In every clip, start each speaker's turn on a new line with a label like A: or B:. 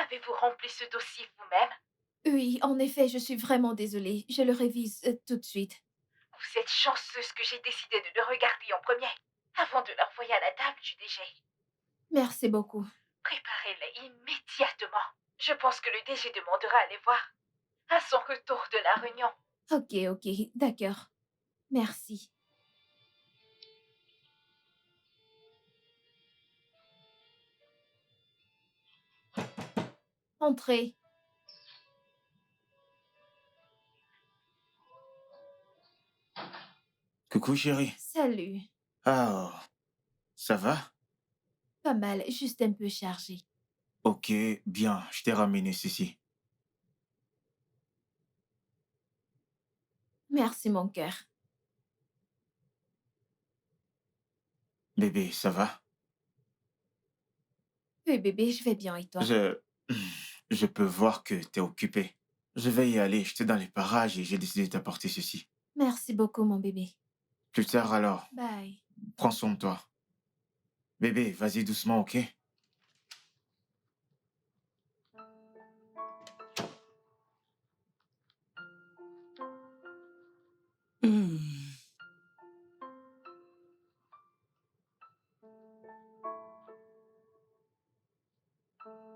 A: Avez-vous rempli ce dossier vous-même?
B: Oui, en effet, je suis vraiment désolée. Je le révise tout de suite.
A: Vous êtes chanceuse que j'ai décidé de le regarder en premier, avant de l'envoyer à la table du DG.
B: Merci beaucoup.
A: Préparez-les immédiatement. Je pense que le DG demandera à les voir à son retour de la réunion.
B: Ok, d'accord. Merci. Entrez.
C: Coucou chérie.
B: Salut.
C: Ah, ça va?
B: Pas mal, juste un peu chargé.
C: Ok, bien, je t'ai ramené ceci.
B: Merci, mon cœur.
C: Bébé, ça va?
B: Oui, bébé, je vais bien et toi?
C: Je... Je peux voir que t'es occupé. Je vais y aller, j'étais dans les parages et j'ai décidé de t'apporter ceci.
B: Merci beaucoup, mon bébé.
C: Plus tard alors,
B: Bye.
C: prends soin de toi. Bébé, vas-y doucement, ok?
D: Hmm.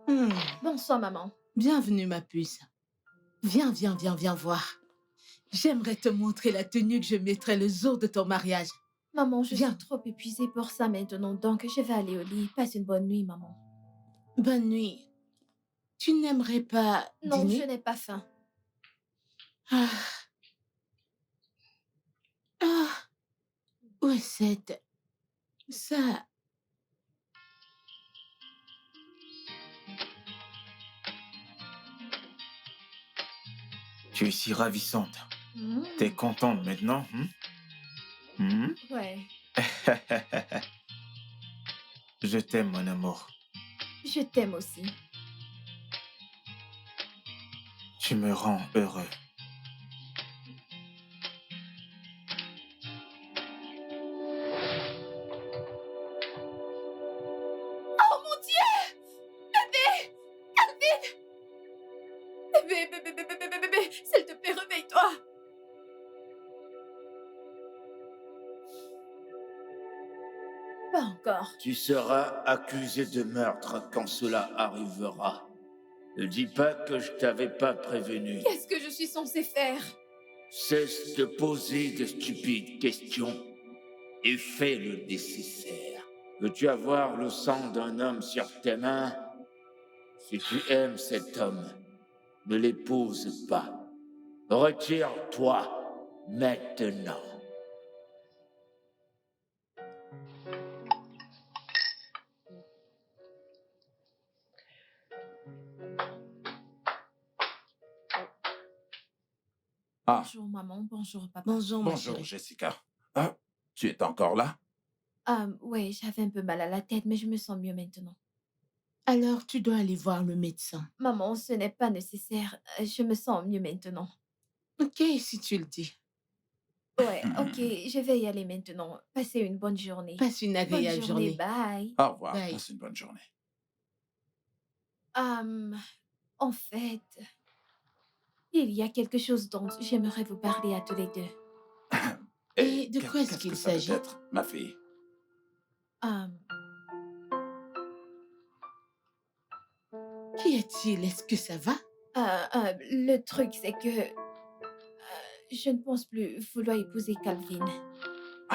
D: Hmm.
B: Bonsoir, maman.
D: Bienvenue, ma puce. Viens voir. J'aimerais te montrer la tenue que je mettrai le jour de ton mariage.
B: Maman, je suis
D: Viens.
B: trop épuisée pour ça maintenant, donc je vais aller au lit. Passe une bonne nuit, maman.
D: Bonne nuit. Tu n'aimerais pas
B: Non, je
D: dîner?
B: n'ai pas faim.
D: Ah, ah, où est cette... Ça...
C: Tu es si ravissante. T'es
B: Hmm,
C: contente maintenant,
B: ouais,
C: Je t'aime, mon amour.
B: je t'aime aussi.
C: Tu me rends heureux.
B: Oh mon Dieu! Bébé! Calvin! Bébé! S'il te plaît, réveille-toi! Pas encore.
E: Tu seras accusé de meurtre quand cela arrivera. Ne dis pas que je t'avais pas prévenu.
B: Qu'est-ce que je suis censée faire?
E: Cesse de poser de stupides questions et fais le nécessaire. Veux-tu avoir le sang d'un homme sur tes mains? Si tu aimes cet homme, ne l'épouse pas. Retire-toi maintenant.
F: Ah,
B: Bonjour, maman. Bonjour, papa.
D: Bonjour, ma
F: bonjour,
D: chérie.
F: Jessica. Ah, tu es encore là?
B: Ouais, j'avais un peu mal à la tête, mais je me sens mieux maintenant.
D: Alors, tu dois aller voir le médecin.
B: Maman, ce n'est pas nécessaire. Je me sens mieux maintenant.
D: Ok, si tu le dis.
B: Ouais, ok, je vais y aller maintenant. Passez une bonne journée.
D: Passe une
B: Bonne
D: agréable
B: journée,
D: journée.
B: bye.
F: Au revoir,
D: Bye.
F: passe une bonne journée.
B: Hum, En fait, il y a quelque chose dont j'aimerais vous parler à tous les deux.
D: Et de quoi est-ce
F: Qu'est-ce que
D: qu'il
F: ça peut
D: s'agit?
F: être, ma fille?
B: Hum,
D: Qu'y a-t-il? Est-ce que ça va?
B: le truc, c'est que je ne pense plus vouloir épouser Calvin.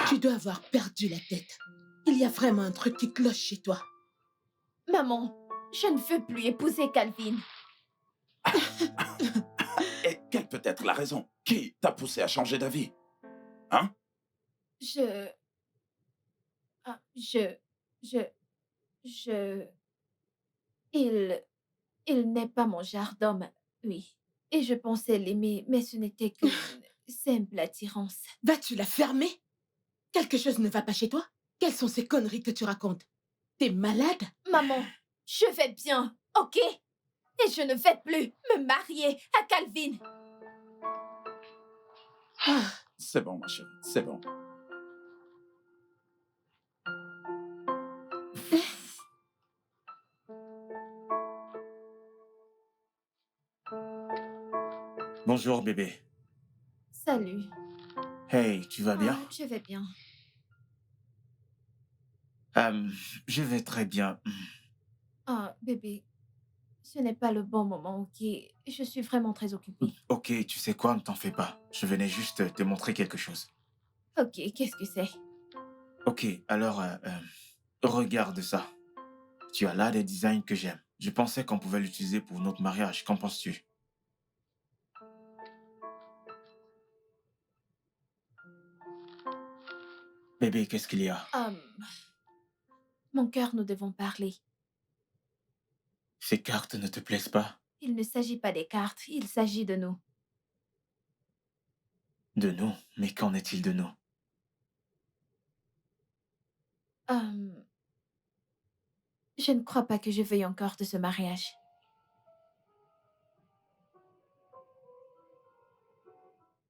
D: Tu dois avoir perdu la tête. Il y a vraiment un truc qui cloche chez toi.
B: Maman, je ne veux plus épouser Calvin.
F: Et quelle peut être la raison? Qui t'a poussé à changer d'avis? Hein?
B: Je... ah, je... je... Il... Il n'est pas mon genre d'homme, oui. Et je pensais l'aimer, mais ce n'était qu'une simple attirance.
D: Vas-tu la fermer? Quelque chose ne va pas chez toi? Quelles sont ces conneries que tu racontes? T'es malade?
B: Maman, je vais bien, ok? Et je ne vais plus me marier à Calvin.
D: Ah,
F: C'est bon, ma chérie, c'est bon.
C: Bonjour, bébé.
B: Salut.
C: Hey, tu vas bien?
B: Je vais bien.
C: Euh, je vais très bien.
B: Bébé, ce n'est pas le bon moment, ok? Je suis vraiment très occupée.
C: Ok, tu sais quoi, ne t'en fais pas. Je venais juste te montrer quelque chose.
B: Ok, qu'est-ce que c'est?
C: Ok, alors, regarde ça. Tu as là des designs que j'aime. Je pensais qu'on pouvait l'utiliser pour notre mariage. Qu'en penses-tu? Bébé, qu'est-ce qu'il y a?
B: Mon cœur, nous devons parler.
C: Ces cartes ne te plaisent pas?
B: Il ne s'agit pas des cartes, il s'agit de nous.
C: De nous? Mais qu'en est-il de nous?
B: Euh, je ne crois pas que je veuille encore de ce mariage.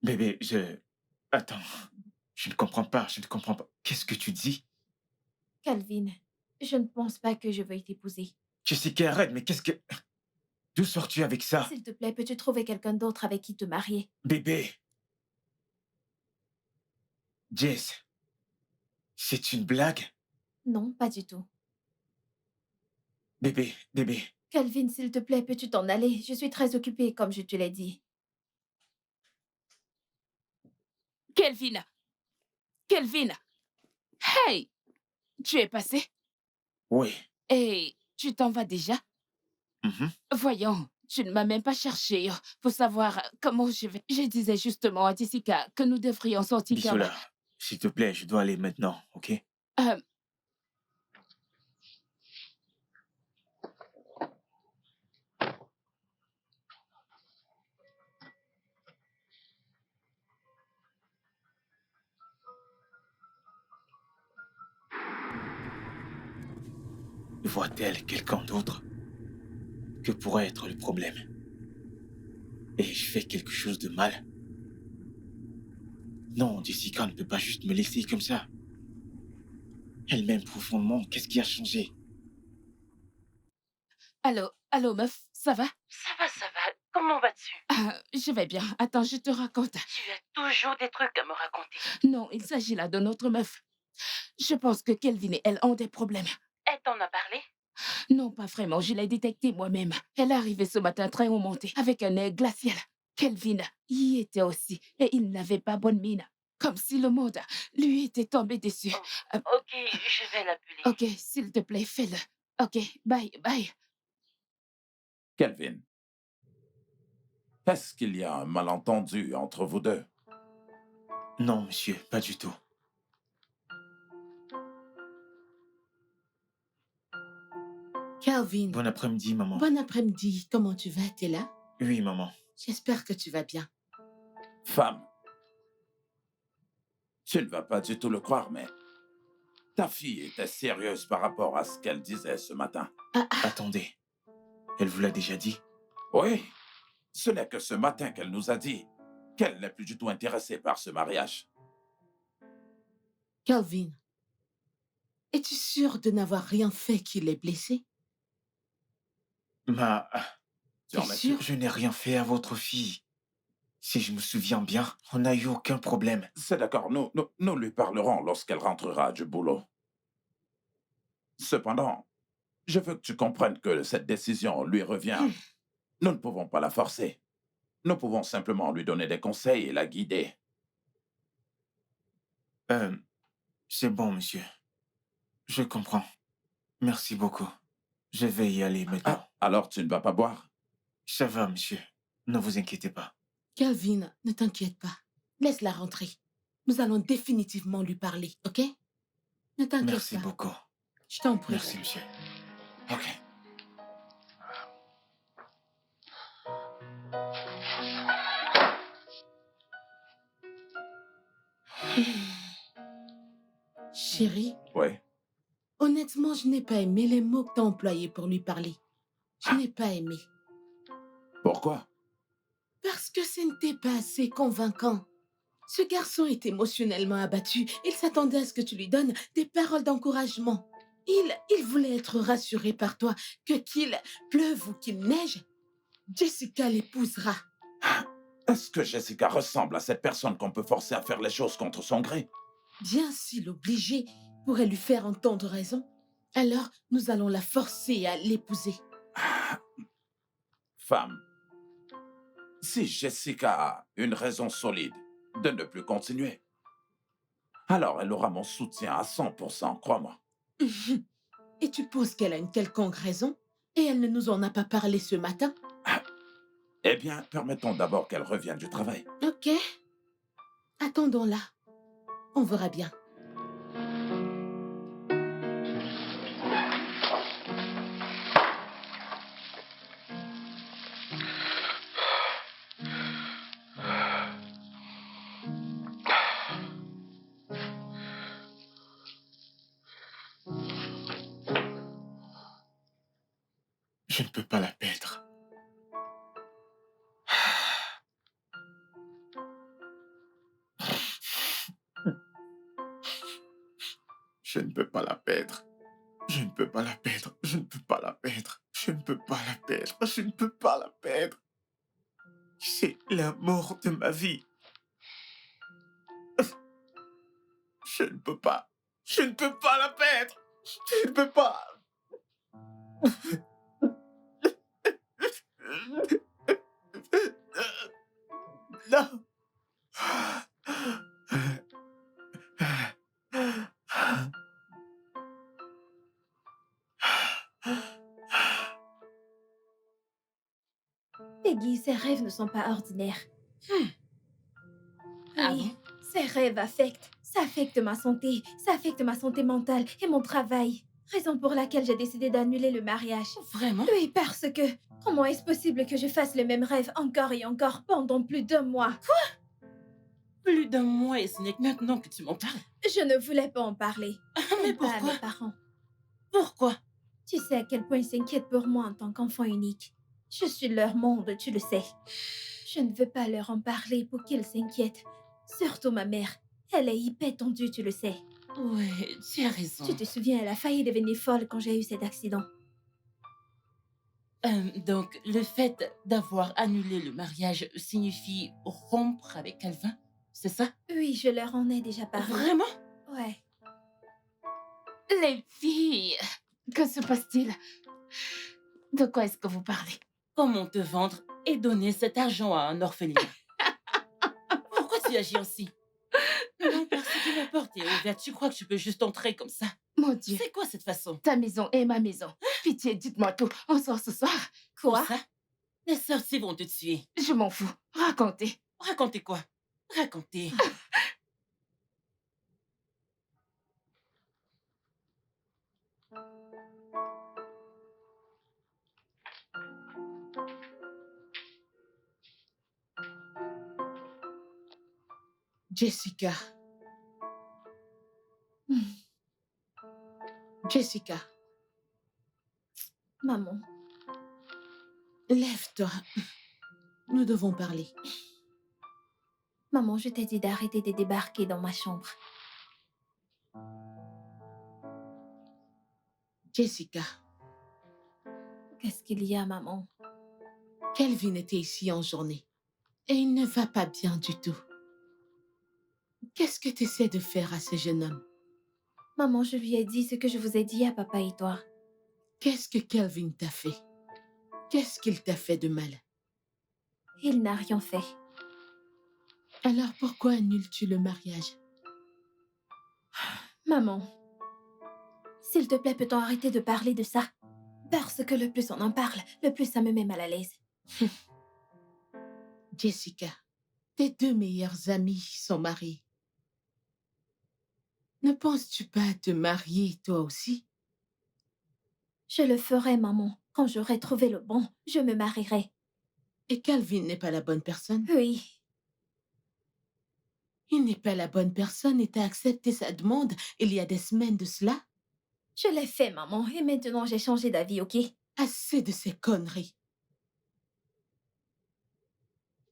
C: Bébé, Attends, je ne comprends pas, je ne comprends pas. Qu'est-ce que tu dis?
B: Calvin, je ne pense pas que je veuille t'épouser.
C: Jessica, arrête, mais qu'est-ce que... D'où sors-tu avec ça?
B: S'il te plaît, peux-tu trouver quelqu'un d'autre avec qui te marier?
C: Bébé! Jess, c'est une blague?
B: Non, pas du tout.
C: Bébé,
B: Calvin, s'il te plaît, peux-tu t'en aller? Je suis très occupée, comme je te l'ai dit.
D: Kelvin! Kelvin! Hey! Tu es passé?
C: oui.
D: Et tu t'en vas déjà?
C: Mhm.
D: Voyons, tu ne m'as même pas cherché pour savoir comment je vais. Je disais justement à Jessica que nous devrions sortir car...
C: Bisola, s'il te plaît, je dois aller maintenant, ok?
D: Euh,
C: Voit-elle quelqu'un d'autre? Que pourrait être le problème? Et je fais quelque chose de mal? Non, Jessica ne peut pas juste me laisser comme ça. Elle m'aime profondément. Qu'est-ce qui a changé?
D: allô, meuf, ça va?
A: Ça va. Comment vas-tu?
D: Je vais bien. Attends, je te raconte.
A: Tu as toujours des trucs à me raconter.
D: Non, il s'agit là de notre meuf. Je pense que Kelvin et elle ont des problèmes.
A: Elle t'en a parlé?
D: Non, pas vraiment, je l'ai détecté moi-même. Elle est arrivée ce matin très remontée, avec un air glacial. Kelvin y était aussi, et il n'avait pas bonne mine. Comme si le monde lui était tombé dessus.
A: Ok, je vais l'appeler.
D: Ok, s'il te plaît, fais-le. Ok, bye, bye.
F: Kelvin, est-ce qu'il y a un malentendu entre vous deux?
C: Non, monsieur, pas du tout.
D: Kelvin,
C: Bon après-midi, maman.
D: bon après-midi. Comment tu vas? T'es là?
C: Oui, maman.
D: J'espère que tu vas bien.
F: Femme, tu ne vas pas du tout le croire, mais ta fille était sérieuse par rapport à ce qu'elle disait ce matin.
C: Attendez. Elle vous l'a déjà dit?
F: Oui, ce n'est que ce matin qu'elle nous a dit qu'elle n'est plus du tout intéressée par ce mariage.
D: Kelvin, es-tu sûr de n'avoir rien fait qui l'ait blessé?
F: Tu en
D: T'es
F: es
D: sûr?
F: sûr?
C: Je n'ai rien fait à votre fille. Si je me souviens bien, on n'a eu aucun problème.
F: C'est d'accord, nous lui parlerons lorsqu'elle rentrera du boulot. Cependant, je veux que tu comprennes que cette décision lui revient. Nous ne pouvons pas la forcer. Nous pouvons simplement lui donner des conseils et la guider.
C: C'est bon, monsieur. Je comprends. Merci beaucoup. Je vais y aller maintenant.
F: Ah, alors tu ne vas pas boire?
C: Ça va, monsieur. Ne vous inquiétez pas.
D: Kelvin, ne t'inquiète pas. Laisse-la rentrer. Nous allons définitivement lui parler, ok? Ne t'inquiète
C: Merci
D: pas.
C: beaucoup.
D: Je t'en prie.
C: Merci, monsieur. Ok.
D: Chérie,
F: Oui.
D: honnêtement, je n'ai pas aimé les mots que tu as employés pour lui parler. Je n'ai pas aimé.
F: Pourquoi?
D: Parce que ce n'était pas assez convaincant. Ce garçon est émotionnellement abattu. Il s'attendait à ce que tu lui donnes des paroles d'encouragement. Il voulait être rassuré par toi que qu'il pleuve ou qu'il neige, Jessica l'épousera.
F: Est-ce que Jessica ressemble à cette personne qu'on peut forcer à faire les choses contre son gré?
G: Bien si l'obliger pourrait lui faire entendre raison, alors nous allons la forcer à l'épouser.
F: Femme, si Jessica a une raison solide de ne plus continuer, alors elle aura mon soutien à 100%, crois-moi.
G: Et tu penses qu'elle a une quelconque raison? Et elle ne nous en a pas parlé ce matin?
F: Eh bien, permettons d'abord qu'elle revienne du travail.
G: Ok. Attendons-la. On verra bien.
C: Je ne peux pas la perdre. Je ne peux pas la perdre. Je ne peux pas la perdre. Je ne peux pas la perdre. Je ne peux pas la perdre. Je ne peux pas la perdre. C'est l'amour de ma vie. Je ne peux pas. Je ne peux pas la perdre. Je ne peux pas. Non.
B: Peggy, ses rêves ne sont pas ordinaires.
G: Ah
B: Oui,
G: bon?
B: ces rêves affectent. Ça affecte ma santé. Ça affecte ma santé mentale et mon travail. Raison pour laquelle j'ai décidé d'annuler le mariage.
G: Vraiment?
B: Oui, parce que comment est-ce possible que je fasse le même rêve encore et encore pendant plus d'1 mois?
G: Plus d'un mois et ce n'est que maintenant que tu m'en parles.
B: Je ne voulais pas en parler.
G: Mais
B: Même pas à
G: pourquoi?
B: mes parents.
G: Pourquoi?
B: Tu sais à quel point ils s'inquiètent pour moi en tant qu'enfant unique. Je suis leur monde, tu le sais. Je ne veux pas leur en parler pour qu'ils s'inquiètent. Surtout ma mère. Elle est hyper tendue, tu le sais.
G: Ouais, tu as raison.
B: Tu te souviens, elle a failli devenir folle quand j'ai eu cet accident.
G: Donc, le fait d'avoir annulé le mariage signifie rompre avec Calvin, c'est ça?
B: Oui, je leur en ai déjà parlé.
G: Vraiment?
B: Ouais.
D: Les filles, que se passe-t-il? De quoi est-ce que vous parlez?
G: Comment te vendre et donner cet argent à un orphelinat? Pourquoi tu agis ainsi? Non, parce que la porte est ouverte. Tu crois que tu peux juste entrer comme ça?
D: Mon Dieu,
G: C'est quoi cette façon?
D: ta maison est ma maison. Pitié, dites-moi tout. On sort ce soir.
B: Quoi?
G: Pour ça? Les sorciers vont te tuer.
D: Je m'en fous. Racontez.
G: Racontez quoi? Racontez. Jessica. Jessica,
B: Maman,
G: lève-toi. Nous devons parler.
B: maman, je t'ai dit d'arrêter de débarquer dans ma chambre.
G: Jessica,
B: Qu'est-ce qu'il y a, maman?
G: Kelvin était ici en journée. Et il ne va pas bien du tout. Qu'est-ce que tu essaies de faire à ce jeune homme?
B: Maman, je lui ai dit ce que je vous ai dit à papa et toi.
G: Qu'est-ce que Kelvin t'a fait? Qu'est-ce qu'il t'a fait de mal?
B: Il n'a rien fait.
G: Alors pourquoi annules-tu le mariage?
B: Maman, s'il te plaît, peut-on arrêter de parler de ça? Parce que le plus on en parle, le plus ça me met mal à l'aise.
G: Jessica, tes 2 meilleurs amis sont mariés. Ne penses-tu pas à te marier toi aussi?
B: Je le ferai, maman. Quand j'aurai trouvé le bon, je me marierai.
G: Et Calvin n'est pas la bonne personne?
B: Oui.
G: Il n'est pas la bonne personne et t'as accepté sa demande il y a des semaines de cela?
B: Je l'ai fait, maman, et maintenant j'ai changé d'avis, ok?
G: Assez de ces conneries.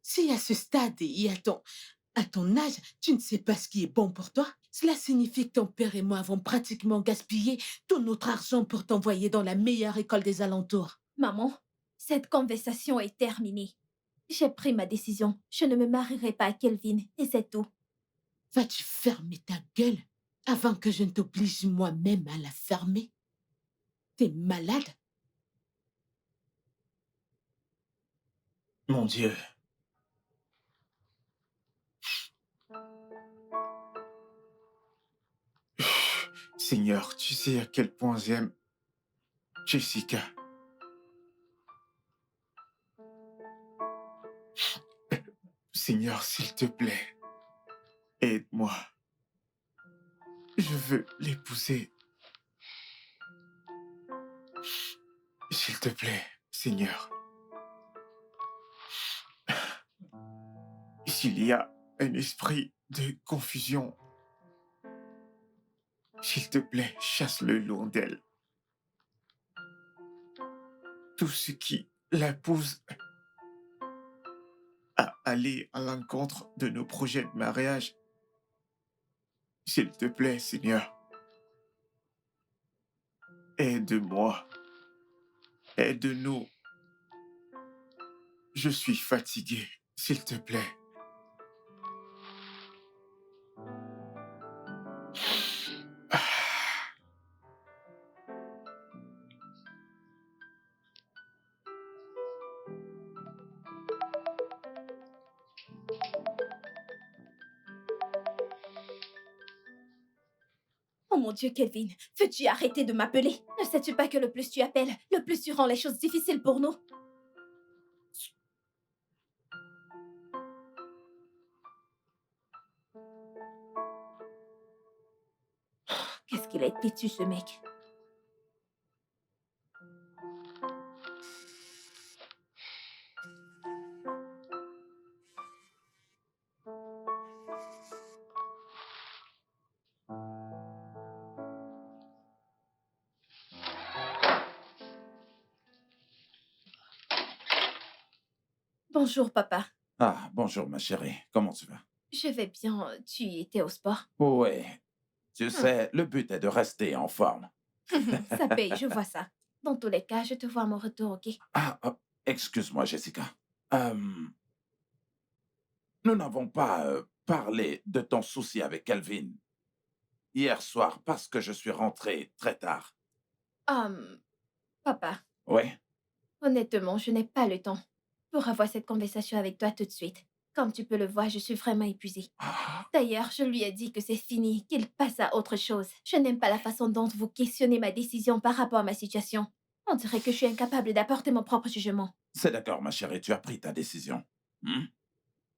G: Si à ce stade et à ton âge, tu ne sais pas ce qui est bon pour toi, cela signifie que ton père et moi avons pratiquement gaspillé tout notre argent pour t'envoyer dans la meilleure école des alentours.
B: Maman, cette conversation est terminée. J'ai pris ma décision. Je ne me marierai pas à Kelvin, et c'est tout.
G: Vas-tu fermer ta gueule avant que je ne t'oblige moi-même à la fermer? T'es malade?
C: Mon Dieu. Seigneur, tu sais à quel point j'aime Jessica. Seigneur, s'il te plaît, aide-moi. Je veux l'épouser. S'il te plaît, Seigneur. S'il y a un esprit de confusion, s'il te plaît, chasse-le loin d'elle. Tout ce qui la pousse à aller à l'encontre de nos projets de mariage, s'il te plaît, Seigneur, aide-moi, aide-nous. Je suis fatigué, s'il te plaît.
B: Oh mon Dieu, Kelvin, veux-tu arrêter de m'appeler? Ne sais-tu pas que le plus tu appelles, le plus tu rends les choses difficiles pour nous? Qu'est-ce qu'il est têtu, ce mec? Bonjour, papa.
F: Ah, bonjour ma chérie, comment tu vas?
B: Je vais bien. Tu étais au sport?
F: Oui, tu
B: Hum,
F: sais, le but est de rester en forme.
B: Ça paye, je vois ça. Dans tous les cas, je te vois à mon retour, ok?
F: Ah, excuse-moi Jessica. Euh, nous n'avons pas parlé de ton souci avec Calvin hier soir parce que je suis rentré très tard.
B: Papa,
F: Oui?
B: honnêtement, je n'ai pas le temps pour avoir cette conversation avec toi tout de suite. Comme tu peux le voir, je suis vraiment épuisée.
F: Ah,
B: D'ailleurs, je lui ai dit que c'est fini, qu'il passe à autre chose. Je n'aime pas la façon dont vous questionnez ma décision par rapport à ma situation. On dirait que je suis incapable d'apporter mon propre jugement.
F: c'est d'accord ma chérie, tu as pris ta décision. Hmm?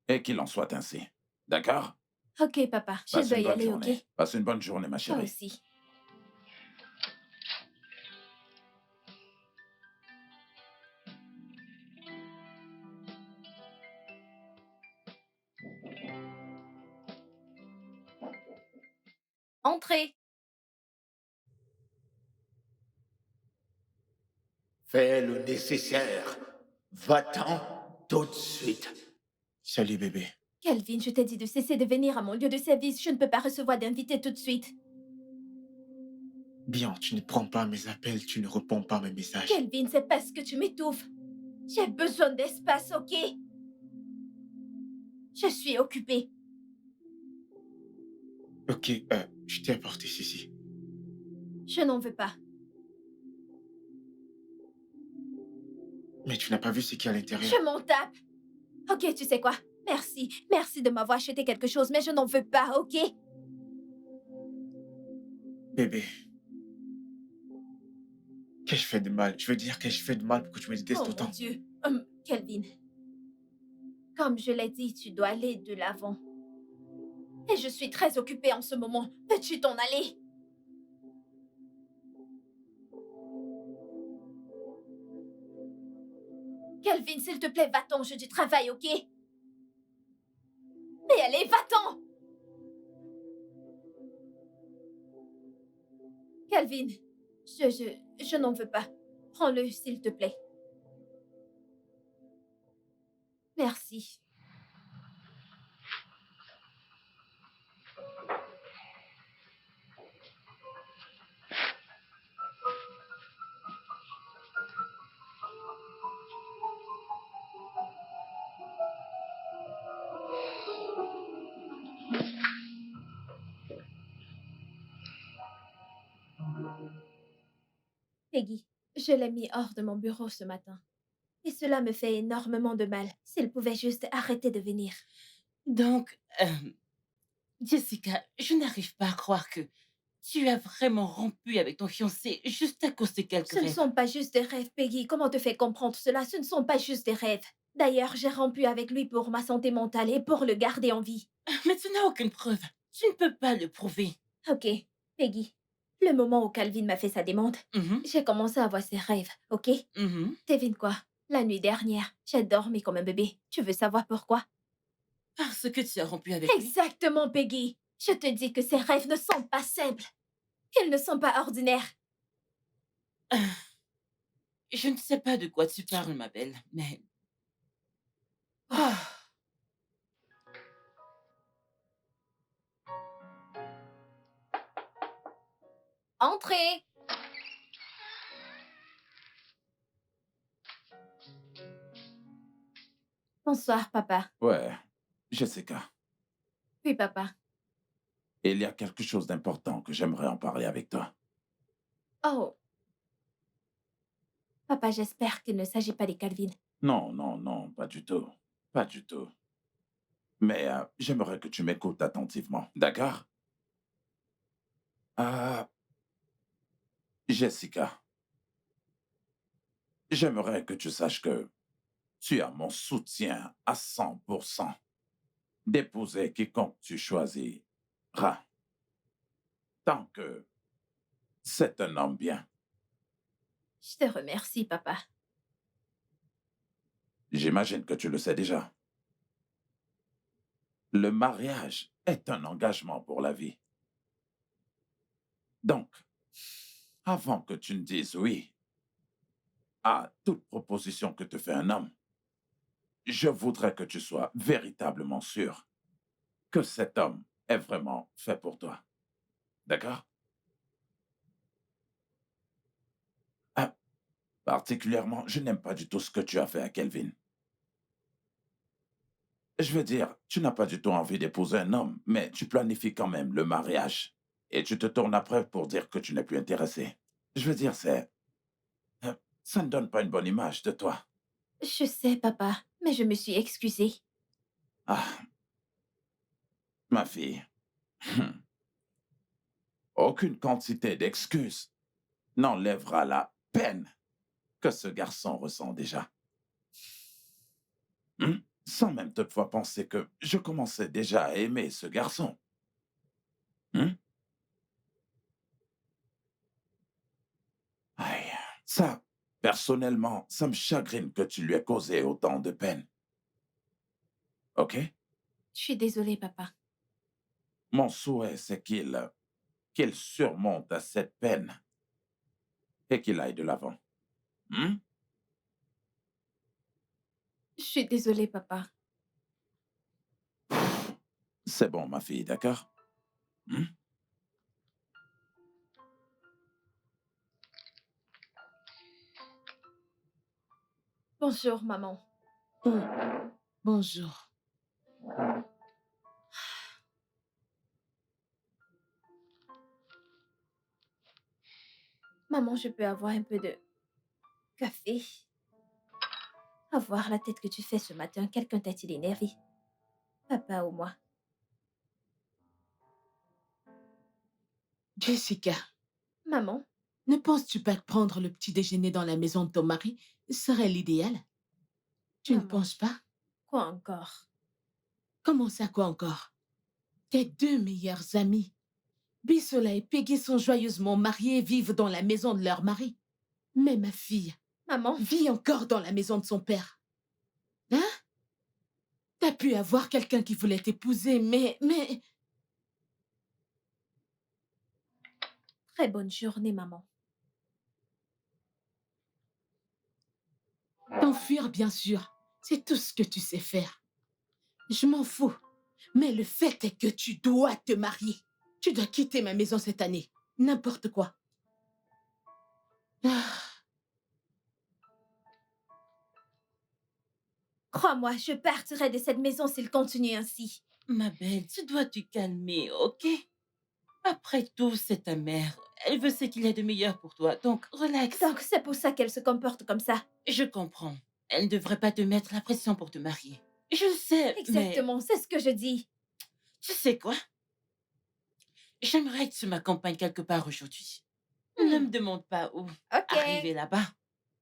F: Et qu'il en soit ainsi. D'accord?
B: Ok, papa, je
F: Passe
B: dois
F: une
B: y
F: bonne
B: aller, ok?
F: journée. Passe une bonne journée ma
B: Toi
F: chérie.
B: aussi. Entrez.
E: Fais le nécessaire. Va-t'en tout de suite.
C: Salut, bébé.
B: Calvin, je t'ai dit de cesser de venir à mon lieu de service. Je ne peux pas recevoir d'invités tout de suite.
C: Bien, tu ne prends pas mes appels, tu ne réponds pas à mes messages.
B: Calvin, c'est parce que tu m'étouffes. J'ai besoin d'espace, ok? Je suis occupée.
C: Ok, je t'ai apporté ceci.
B: Je n'en veux pas.
C: Mais tu n'as pas vu ce qu'il y a à l'intérieur.
B: Je m'en tape. Ok, tu sais quoi? Merci. Merci de m'avoir acheté quelque chose, mais je n'en veux pas, ok?
C: Bébé, qu'ai-je fait de mal? Je veux dire, qu'ai-je fait de mal pour que tu me détestes
B: Oh mon
C: autant?
B: Dieu. Kelvin. Comme je l'ai dit, tu dois aller de l'avant. Et je suis très occupée en ce moment. Peux-tu t'en aller? Kelvin, s'il te plaît, va-t'en, je du travail, ok? Mais allez, va-t'en! Calvin, je n'en veux pas. Prends-le, s'il te plaît. Merci. Peggy, je l'ai mis hors de mon bureau ce matin. Et cela me fait énormément de mal. S'il pouvait juste arrêter de venir.
G: Donc, Jessica, je n'arrive pas à croire que tu as vraiment rompu avec ton fiancé juste à cause de quelques
B: Ce ne
G: rêves.
B: sont pas juste des rêves, Peggy. Comment te fais comprendre cela? Ce ne sont pas juste des rêves. D'ailleurs, j'ai rompu avec lui pour ma santé mentale et pour le garder en vie.
G: Mais tu n'as aucune preuve. Tu ne peux pas le prouver.
B: Ok, Peggy. Le moment où Calvin m'a fait sa demande,
G: Mhm,
B: j'ai commencé à avoir ses rêves, ok?
G: mhm.
B: Devine quoi? La nuit dernière, j'ai dormi comme un bébé. Tu veux savoir pourquoi?
G: Parce que tu as rompu avec lui.
B: Exactement, Peggy. Je te dis que ces rêves ne sont pas simples. Ils ne sont pas ordinaires.
G: Je ne sais pas de quoi tu parles, ma belle, mais... Ah,
B: Entrez! Bonsoir, papa.
F: Ouais, Jessica,
B: Oui, papa.
F: il y a quelque chose d'important que j'aimerais en parler avec toi.
B: Oh. Papa, j'espère qu'il ne s'agit pas des Calvin.
F: Non, non, non, pas du tout. Pas du tout. Mais j'aimerais que tu m'écoutes attentivement, d'accord? Ah, Jessica, j'aimerais que tu saches que tu as mon soutien à 100% d'épouser quiconque tu choisiras. Tant que c'est un homme bien.
B: Je te remercie, papa.
F: J'imagine que tu le sais déjà. Le mariage est un engagement pour la vie. Donc, avant que tu ne dises oui à toute proposition que te fait un homme, je voudrais que tu sois véritablement sûr que cet homme est vraiment fait pour toi. D'accord? Ah, particulièrement, je n'aime pas du tout ce que tu as fait à Kelvin. Je veux dire, tu n'as pas du tout envie d'épouser un homme, mais tu planifies quand même le mariage. Et tu te tournes après pour dire que tu n'es plus intéressé. Je veux dire, ça ne donne pas une bonne image de toi.
B: Je sais, papa, mais je me suis excusée.
F: Ah, ma fille. Aucune quantité d'excuses n'enlèvera la peine que ce garçon ressent déjà. Sans même toutefois penser que je commençais déjà à aimer ce garçon. Hum? Aïe, ça, personnellement, ça me chagrine que tu lui aies causé autant de peine. OK?
B: Je suis désolée, papa.
F: Mon souhait, c'est qu'il surmonte à cette peine et qu'il aille de l'avant. Hum?
B: Je suis désolée, papa.
F: C'est bon, ma fille, d'accord? Hum?
B: Bonjour, maman.
G: Bonjour.
B: Maman, je peux avoir un peu de café? Avoir la tête que tu fais ce matin, quelqu'un t'a-t-il énervé? Papa ou moi?
G: Jessica,
B: Maman?
G: ne penses-tu pas que prendre le petit déjeuner dans la maison de ton mari serait l'idéal? Tu ne
B: Maman,
G: penses pas?
B: quoi encore?
G: Comment ça, quoi encore? Tes deux meilleurs amis, Bisola et Peggy, sont joyeusement mariés et vivent dans la maison de leur mari. Mais ma fille
B: Maman?
G: vit encore dans la maison de son père. Hein? T'as pu avoir quelqu'un qui voulait t'épouser, mais...
B: Très bonne journée, maman.
G: T'enfuir, bien sûr. C'est tout ce que tu sais faire. Je m'en fous. Mais le fait est que tu dois te marier. Tu dois quitter ma maison cette année. N'importe quoi. Ah,
B: Crois-moi, je partirai de cette maison s'il continue ainsi.
G: ma belle, tu dois te calmer, ok? Après tout, c'est ta mère. Elle veut ce qu'il y a de meilleur pour toi, donc relax.
B: Donc, c'est pour ça qu'elle se comporte comme ça.
G: Je comprends. Elle ne devrait pas te mettre la pression pour te marier. Je le sais, mais
B: Exactement, c'est ce que je dis.
G: tu sais quoi? J'aimerais que tu m'accompagnes quelque part aujourd'hui. Ne
B: Hmm,
G: me demande pas où.
B: Ok,
G: Arriver là-bas.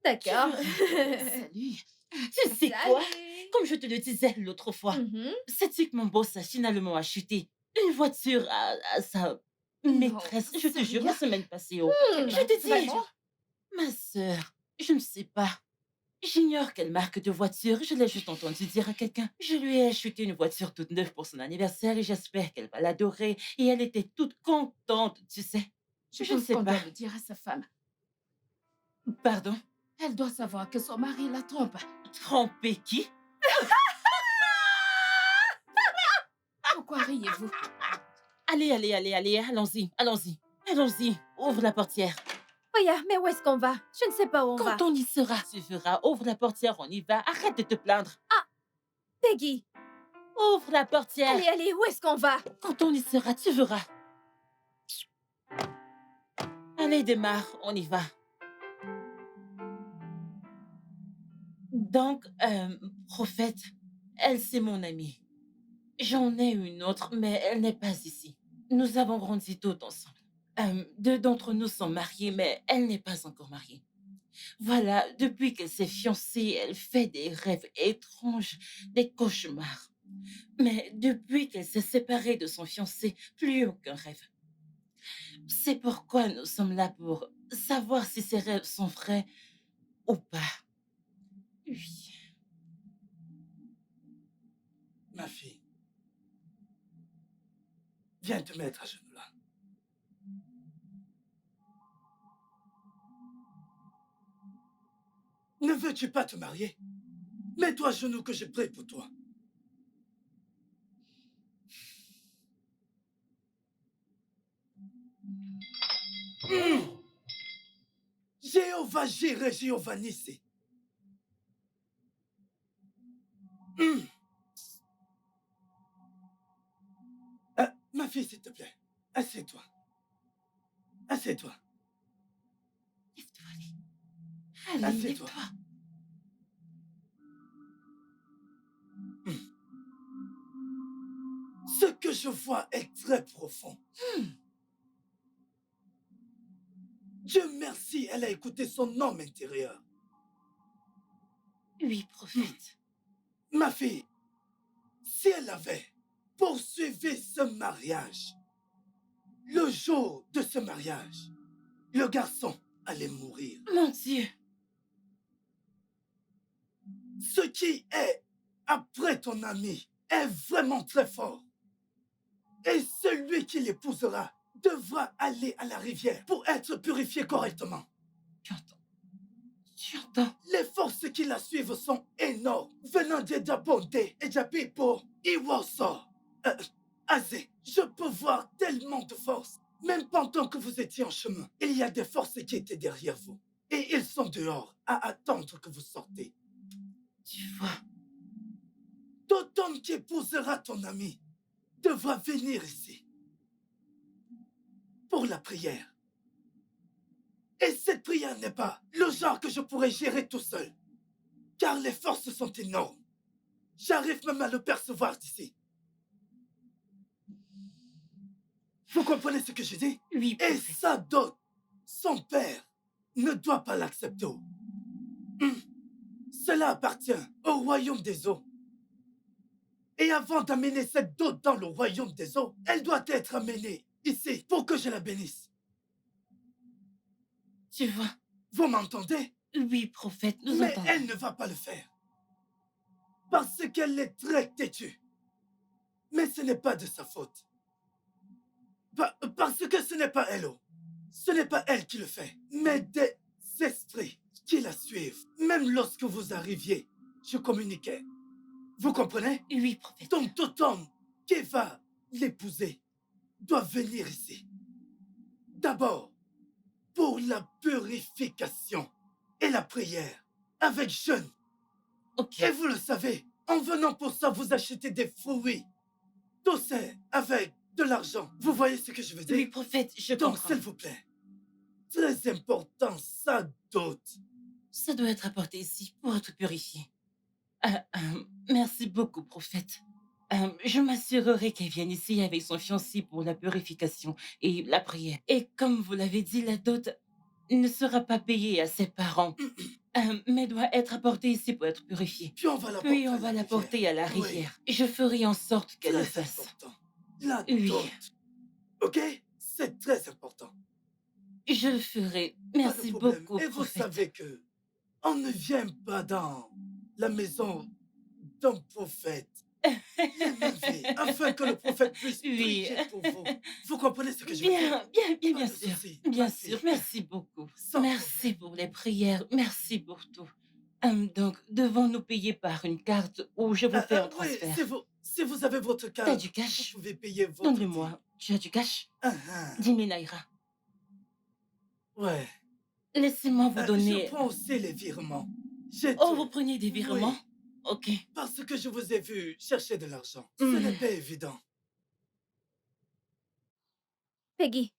B: d'accord.
D: Salut.
G: Tu sais quoi?
B: Salut.
G: Comme je te le disais l'autre fois,
B: Mhm.
G: sais-tu que mon boss a finalement acheté une voiture à sa maîtresse? Je te jure, la
D: sérieux?
G: semaine passée. Oh.
B: Hmm,
G: Je te dis,
B: vraiment?
G: ma sœur, je ne sais pas. J'ignore quelle marque de voiture, je l'ai juste entendu dire à quelqu'un. Je lui ai acheté une voiture toute neuve pour son anniversaire et j'espère qu'elle va l'adorer. Et elle était toute contente, tu sais.
D: Je
G: Je ne
D: pense
G: sais
D: qu'on
G: pas.
D: doit le dire à sa femme.
G: Pardon?
D: Elle doit savoir que son mari la trompe.
G: Tromper qui?
D: Pourquoi riez-vous?
G: Allez, allez, allez, allez, allons-y, allons-y, allons-y. Ouvre la portière.
B: Oya, mais où est-ce qu'on va? Je ne sais pas où on va.
G: Quand on y sera, tu verras. Ouvre la portière, on y va. Arrête de te plaindre.
B: Peggy,
G: Ouvre la portière.
B: allez, allez, où est-ce qu'on va?
G: Quand on y sera, tu verras. Allez, démarre, on y va. Donc, prophète, elle, c'est mon amie. J'en ai une autre, mais elle n'est pas ici. Nous avons grandi toutes ensemble. Deux d'entre nous sont mariés, mais elle n'est pas encore mariée. Voilà, depuis qu'elle s'est fiancée, elle fait des rêves étranges, des cauchemars. Mais depuis qu'elle s'est séparée de son fiancé, plus aucun rêve. C'est pourquoi nous sommes là pour savoir si ces rêves sont vrais ou pas. Oui.
H: Ma fille, viens te mettre à genoux là. Ne veux-tu pas te marier? Mets-toi à genoux que je prie pour toi. Jéhovah Jireh, Jéhovah Nissi. Ma fille, s'il te plaît, assieds-toi. Assieds-toi.
G: Lève-toi, allez. Allez,
H: Assieds-toi.
G: lève-toi.
H: Ce que je vois est très profond. Dieu merci, elle a écouté son homme intérieur.
G: Oui, prophète.
H: Ma fille, si elle avait poursuivi ce mariage, le jour de ce mariage, le garçon allait mourir.
G: Mon Dieu.
H: Ce qui est après ton ami est vraiment très fort. Et celui qui l'épousera devra aller à la rivière pour être purifié correctement.
G: Tu entends? Tu entends?
H: Les forces qui la suivent sont énormes, venant de Dabonde et Japipo, Iwaso, Azé. Je peux voir tellement de force. Même pendant que vous étiez en chemin, il y a des forces qui étaient derrière vous. Et ils sont dehors à attendre que vous sortez.
G: Tu vois?
H: Tout homme qui épousera ton ami devra venir ici pour la prière. Et cette prière n'est pas le genre que je pourrais gérer tout seul, car les forces sont énormes. J'arrive même à le percevoir d'ici. Vous comprenez ce que je dis?
G: Oui,
H: Et
G: prophète.
H: sa dot, son père, ne doit pas l'accepter. Cela appartient au royaume des eaux. Et avant d'amener cette dot dans le royaume des eaux, elle doit être amenée ici pour que je la bénisse.
G: Tu vois?
H: Vous m'entendez?
G: Oui, prophète, nous
H: Mais
G: entendons.
H: elle ne va pas le faire. Parce qu'elle est très têtue. Mais ce n'est pas de sa faute. Parce que ce n'est pas elle. Ce n'est pas elle qui le fait. Mais des esprits qui la suivent. Même lorsque vous arriviez, je communiquais. Vous comprenez?
G: Oui, prophète.
H: Donc tout homme qui va l'épouser doit venir ici. D'abord, pour la purification et la prière, avec jeûne.
G: Ok.
H: Et vous le savez, en venant pour ça, vous achetez des fruits. Tout c'est avec de l'argent. Vous voyez ce que je veux dire?
G: Oui, prophète, je
H: Donc,
G: comprends.
H: s'il vous plaît, très important, sa dot.
G: Ça doit être apporté ici pour être purifié. Merci beaucoup, prophète. Je m'assurerai qu'elle vienne ici avec son fiancé pour la purification et la prière. Et comme vous l'avez dit, la dot ne sera pas payée à ses parents, mais doit être apportée ici pour être purifiée.
H: Puis on va
G: Puis
H: l'apporter
G: on
H: à
G: va
H: la
G: la porter à la
H: rivière. Oui,
G: rivière. Je ferai en sorte qu'elle le
H: très
G: fasse.
H: important. La
G: Oui,
H: dot. OK? C'est très important.
G: je le ferai.
H: Pas de
G: Merci
H: problème.
G: beaucoup,
H: Et vous
G: prophète.
H: savez que on ne vient pas dans la maison d'un prophète les mains vides, afin que le prophète puisse
G: Oui.
H: prier pour vous. Vous comprenez ce que je veux dire?
G: Bien
H: Pas de
G: sûr.
H: souci,
G: Bien
H: ma
G: sûr.
H: fille.
G: Merci beaucoup.
H: Sans
G: Merci
H: problème.
G: pour les prières. Merci pour tout. Donc, devons-nous payer par une carte ou je vous fais un
H: Oui,
G: transfert?
H: si vous avez votre
G: T'as
H: carte,
G: du
H: vous
G: cash?
H: pouvez payer votre dîme.
G: Donne-le-moi. Tu as du cash?
H: Ah, ah.
G: 10 000 naira.
H: Ouais.
G: Laissez-moi vous
H: Je
G: donner.
H: prends aussi les virements. J'ai
G: Oh, vous
H: tout.
G: prenez des virements?
H: Oui,
G: Ok.
H: parce que je vous ai vu chercher de l'argent. Ce
G: Hmm.
H: n'est pas évident.
B: Peggy,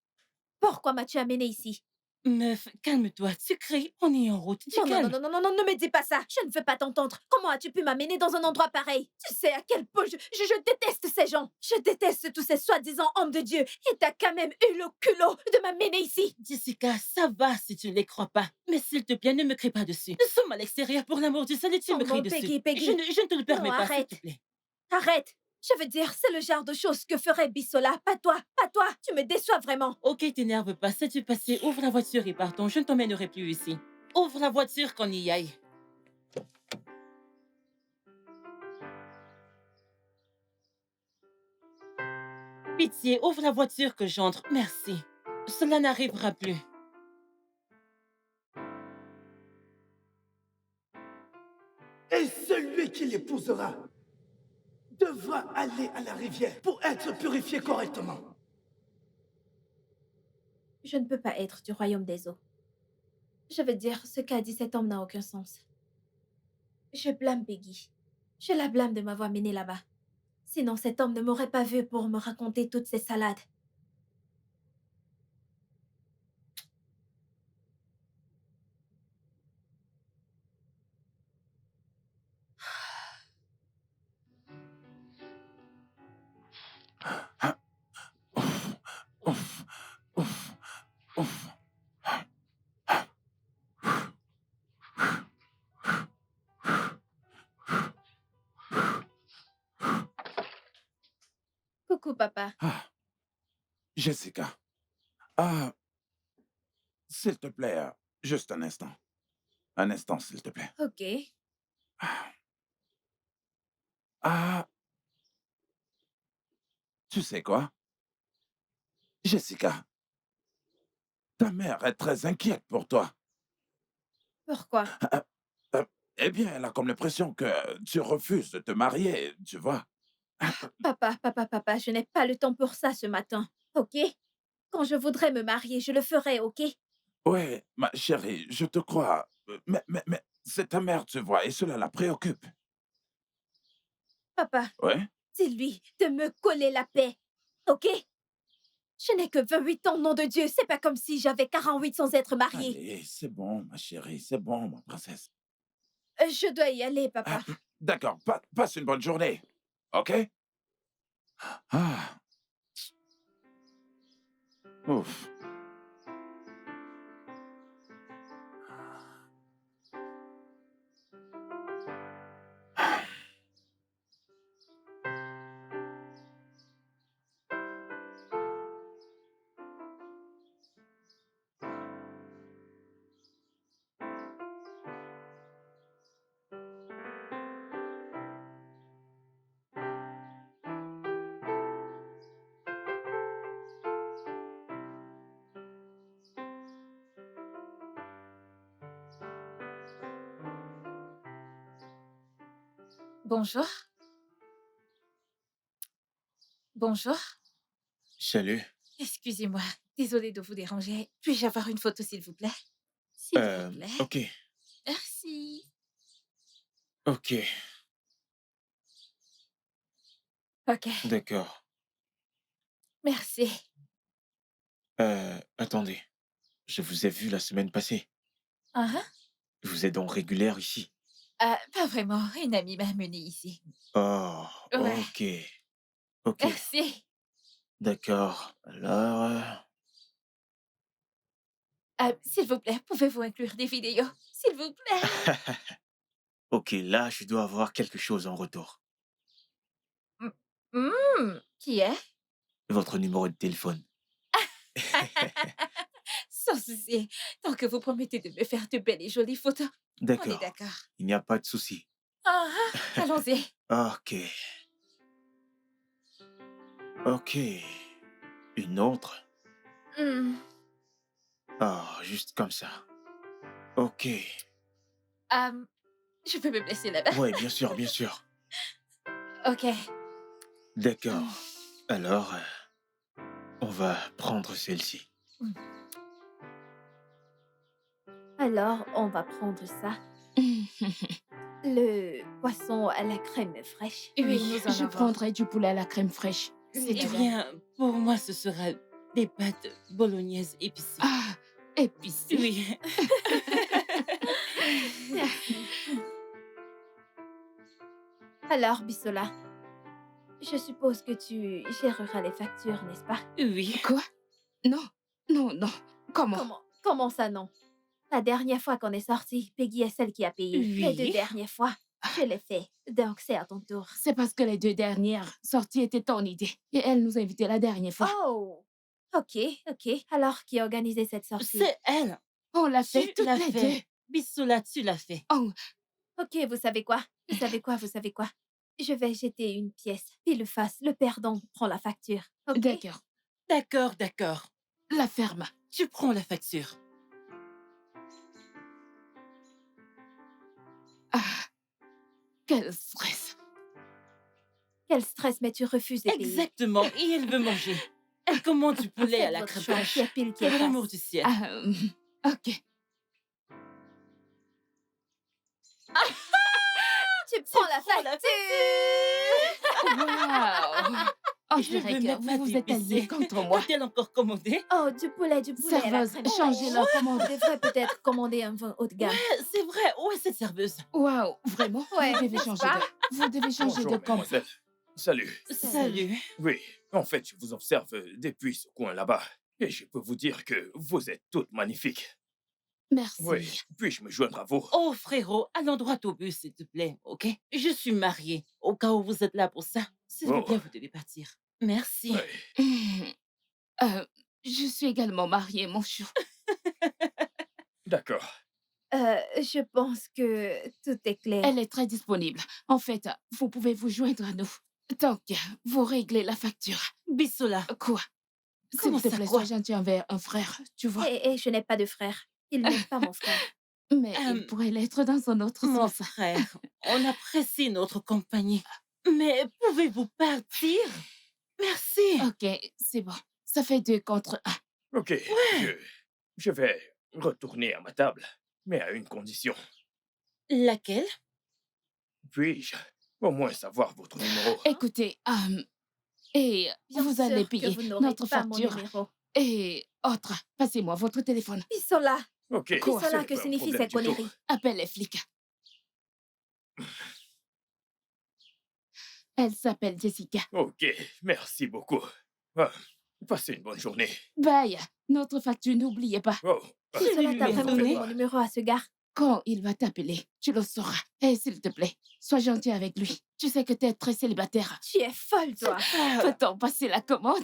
B: pourquoi m'as-tu amené ici?
G: Meuf, calme-toi. Sucré, on est en route. Du
B: Non, non, non,
G: calme.
B: non, non, non, ne me dis pas ça. Je ne veux pas t'entendre. Comment as-tu pu m'amener dans un endroit pareil? Tu sais à quel point je déteste ces gens. Je déteste tous ces soi-disant hommes de Dieu. Et t'as quand même eu le culot de m'amener ici.
G: Jessica, ça va si tu ne les crois pas. Mais s'il te plaît, ne me crie pas dessus. Nous sommes à l'extérieur pour l'amour du ciel et tu
B: Oh
G: me cries
B: non,
G: dessus.
B: Peggy, Peggy.
G: Je ne te le permets
B: Non,
G: pas, s'il
B: arrête.
G: te plaît.
B: Arrête. Je veux dire, c'est le genre de choses que ferait Bissola. Pas toi, pas toi. Tu me déçois vraiment.
G: Ok, t'énerve pas. Sais-tu passer? Ouvre la voiture et partons. Je ne t'emmènerai plus ici. Ouvre la voiture qu'on y aille. Pitié, ouvre la voiture que j'entre. Merci. Cela n'arrivera plus.
H: Et celui qui l'épousera devra aller à la rivière pour être purifié correctement.
B: Je ne peux pas être du royaume des eaux. Je veux dire, ce qu'a dit cet homme n'a aucun sens. Je blâme Peggy. Je la blâme de m'avoir menée là-bas. Sinon, cet homme ne m'aurait pas vue pour me raconter toutes ces salades.
F: Ouf, ouf, ouf, ouf.
B: Coucou, papa.
F: Ah, Jessica. Ah, s'il te plaît, juste un instant. Un instant, s'il te plaît.
B: Ok.
F: Ah, tu sais quoi? Jessica, ta mère est très inquiète pour toi.
B: Pourquoi?
F: Euh, euh, eh bien, elle a comme l'impression que tu refuses de te marier, tu vois.
B: Papa, je n'ai pas le temps pour ça ce matin. Ok? Quand je voudrais me marier, je le ferai, ok?
F: Ouais, ma chérie, je te crois. Mais c'est ta mère, tu vois, et cela la préoccupe.
B: Papa,
F: Ouais?
B: dis-lui de me coller la paix. Ok? Je n'ai que 28 ans, nom de Dieu. C'est pas comme si j'avais 48 sans être mariée.
F: Allez, c'est bon, ma chérie, c'est bon, ma princesse.
B: Je dois y aller,
F: Ah,
B: papa.
F: d'accord, passe une bonne journée, OK? Ah, ouf.
B: Bonjour. Bonjour.
C: Salut.
B: Excusez-moi. Désolée de vous déranger. Puis-je avoir une photo, s'il vous plaît? S'il vous plaît.
C: Ok,
B: Merci.
C: ok,
B: Ok.
C: d'accord.
B: Merci.
C: Attendez. je vous ai vu la semaine passée.
B: Ah, hein?
C: Vous êtes donc régulière ici.
B: Pas vraiment. Une amie m'a amenée ici.
C: Oh,
B: Ouais.
C: ok. Ok,
B: Merci.
C: d'accord. Alors...
B: S'il vous plaît, pouvez-vous inclure des vidéos? S'il vous plaît.
C: Ok, là, je dois avoir quelque chose en retour.
B: Qui est?
C: Votre numéro de téléphone.
B: Sans souci. Tant que vous promettez de me faire de belles et jolies photos, on est
C: D'accord,
B: d'accord.
C: il n'y a pas de souci.
B: Ah, allons-y.
C: Ok, ok. Une autre?
B: Hmm,
C: Ah, juste comme ça. Ok.
B: je peux me blesser là-bas.
C: Ouais, bien sûr, bien sûr.
B: Ok.
C: D'accord. Alors, on va prendre celle-ci.
B: Alors, on va prendre ça. Le poisson à la crème fraîche.
D: Oui,
B: nous en
D: je
B: avons.
D: prendrai du poulet à la crème fraîche. C'est
B: Oui,
G: Eh
D: tout.
G: bien, pour moi, ce sera des pâtes bolognaises épicées.
D: Ah, épicé.
G: Oui.
B: Merci. Alors, Bissola, je suppose que tu géreras les factures, n'est-ce pas?
G: Oui.
D: Quoi? Non, non, non. Comment?
B: Comment ça, non? La dernière fois qu'on est sortis, Peggy est celle qui a payé. Les 2
G: Oui.
B: dernières fois, je l'ai fait. Donc, c'est à ton tour.
D: C'est parce que les 2 dernières sorties étaient ton idée. Et elle nous a invités la dernière fois.
B: Oh! Ok, ok. Alors, qui a organisé cette sortie?
G: C'est elle.
D: On l'a fait
G: Tu
D: toutes
G: l'as
D: les
G: fait.
D: deux.
G: Bissola, tu l'as fait.
D: Oh,
B: Ok, vous savez quoi? Vous savez quoi? Vous savez quoi? Je vais jeter une pièce. Pile face, le perdant prend la facture. Ok?
D: d'accord.
G: D'accord, d'accord.
D: La ferme.
G: Tu prends la facture.
D: Ah, quel stress.
B: Quel stress, mais tu refuses de payer.
G: Exactement. Et elle veut manger. Elle commande du poulet
B: Faites
G: à la
B: votre
G: crème
B: choix.
G: fraîche.
B: Qui est pile, qui est
G: Pour l'amour
B: face.
G: du ciel.
D: Ah, ok.
B: Tu prends la
G: prends la
B: facture!
D: Waouh. On
G: Je
D: dirait
G: veux
D: que
G: même pas
D: vous vous êtes alliés
G: dépisser.
D: contre moi.
G: Qu'a-t-elle encore commandé?
B: Oh, du poulet à la
D: Serveuse,
B: crème
D: changez
B: fraîche.
D: leur commande.
B: On devrait peut-être commander un vin haut de gamme.
G: C'est vrai. Où est cette serveuse?
D: Waouh, vraiment?
B: Ouais,
D: Vous devez
B: n'est-ce
D: changer
B: pas?
D: Vous devez changer
E: Bonjour,
D: de commande.
E: mademoiselle. Salut.
G: Salut.
E: Oui, en fait, je vous observe depuis ce coin là-bas. Et je peux vous dire que vous êtes toutes magnifiques.
D: Merci.
E: Oui, puis-je me joindre à vous?
G: Oh, frérot, allons droit au but, s'il te plaît, ok? Je suis mariée. Au cas où vous êtes là pour ça, s'il vous
E: Oh.
G: plaît, vous devez partir. Merci.
E: Oui.
D: Je suis également mariée, mon chou.
E: D'accord.
B: Je pense que tout est clair.
D: Elle est très disponible. En fait, vous pouvez vous joindre à nous. Donc, vous réglez la facture.
G: Bissola,
D: Quoi? S'il
G: Comment
D: te
G: ça,
D: plaît,
G: quoi?
D: sois gentil envers un frère, tu vois.
B: Et je n'ai pas de frère. Il n'est pas mon frère.
D: Mais il pourrait l'être dans un autre
G: mon
D: sens.
G: frère, on apprécie notre compagnie. Mais pouvez-vous partir? Merci.
D: Ok, c'est bon. Ça fait 2 contre 1.
E: Ok, je vais retourner à ma table, mais à une condition.
G: Laquelle?
E: Puis-je au moins savoir votre numéro?
D: Écoutez, et
B: Bien
D: vous
B: sûr
D: allez
B: que
D: payer
B: vous n'aurez
D: notre
B: pas mon
D: facture.
B: numéro.
D: Et autre, passez-moi votre téléphone.
B: Bissola,
E: Ok,
D: Quoi?
E: ce
B: Bissola,
E: n'est
B: que
E: pas un
B: signifie
E: problème
B: ces
E: du tout.
B: conneries?
D: Appelle les flics. Elle s'appelle Jessica.
E: Ok, merci beaucoup. Ah, passez une bonne journée.
D: Bye. Notre facture, n'oubliez pas.
E: Oh,
B: Bissola,
G: lui
B: t'as
G: ai
B: vraiment
G: donné.
B: donné mon numéro à ce gars?
D: Quand il va t'appeler, tu le sauras. Et s'il te plaît, sois gentil avec lui. Tu sais que t'es très célibataire.
B: Tu es folle, toi.
D: Peut-on passer la commande?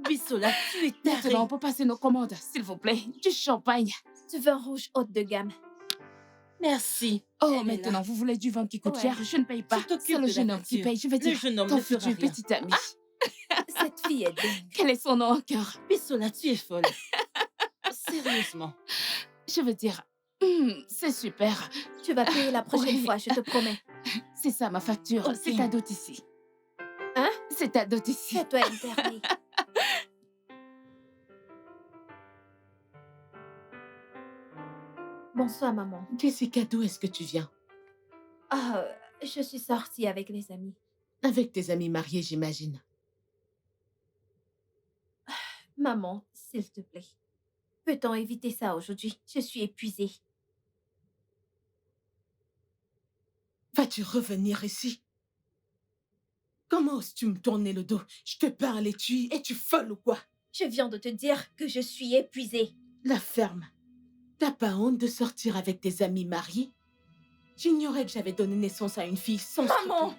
G: Bissola, tu es taré.
D: Maintenant, on peut passer nos commandes, s'il vous plaît. Du champagne.
B: Du vin rouge haute de gamme.
G: Merci.
D: Oh,
G: Elle est là.
D: maintenant, vous voulez du vin qui coûte
B: Ouais.
D: cher? Je ne paye pas.
G: Tu t'occupes
D: C'est le
G: de la
D: jeune homme qui
G: facture.
D: paye. Je vais
G: Le
D: dire,
G: jeune homme
D: ton
G: ne fera
D: futur
G: rien.
D: petit ami.
B: Cette fille est dingue.
D: Quel est son nom encore?
G: Bissola, tu es folle. Sérieusement.
D: Je veux dire, c'est super.
B: Tu vas payer la prochaine
D: Oui.
B: fois, je te promets.
D: C'est ça ma facture.
G: Ok.
D: C'est ta dot ici.
B: Hein?
D: C'est ta dot ici.
B: Fais-toi interdit. Bonsoir, maman.
I: Jessica, d'où est-ce que tu viens?
B: Ah, je suis sortie avec les amis.
I: Avec tes amis mariés, j'imagine.
B: Maman, s'il te plaît. Peut-on éviter ça aujourd'hui? Je suis épuisée.
I: Vas-tu revenir ici? Comment oses-tu me tourner le dos? Je te parle et tu es-tu folle ou quoi?
B: Je viens de te dire que je suis épuisée.
I: La ferme. T'as pas honte de sortir avec tes amis mariés? J'ignorais que j'avais donné naissance à une fille sans
B: Maman!
I: scrupule.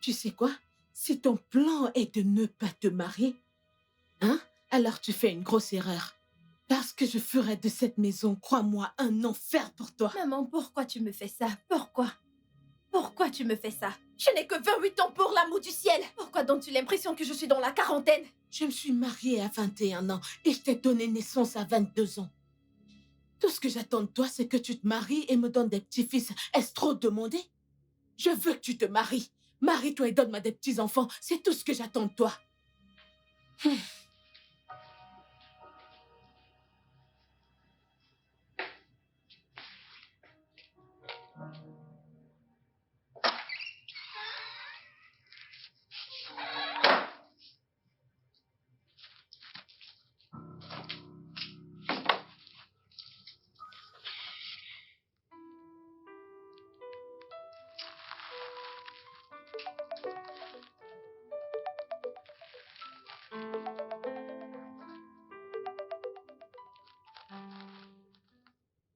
I: Tu sais quoi? Si ton plan est de ne pas te marier, hein? Alors tu fais une grosse erreur. Parce que je ferai de cette maison, crois-moi, un enfer pour toi.
B: Maman, pourquoi tu me fais ça? Pourquoi? Pourquoi tu me fais ça? Je n'ai que 28 ans pour l'amour du ciel. Pourquoi donnes-tu l'impression que je suis dans la quarantaine?
I: Je me suis mariée à 21 ans et je t'ai donné naissance à 22 ans. Tout ce que j'attends de toi, c'est que tu te maries et me donnes des petits-fils. Est-ce trop demandé? Je veux que tu te maries. Marie-toi et donne-moi des petits-enfants. C'est tout ce que j'attends de toi.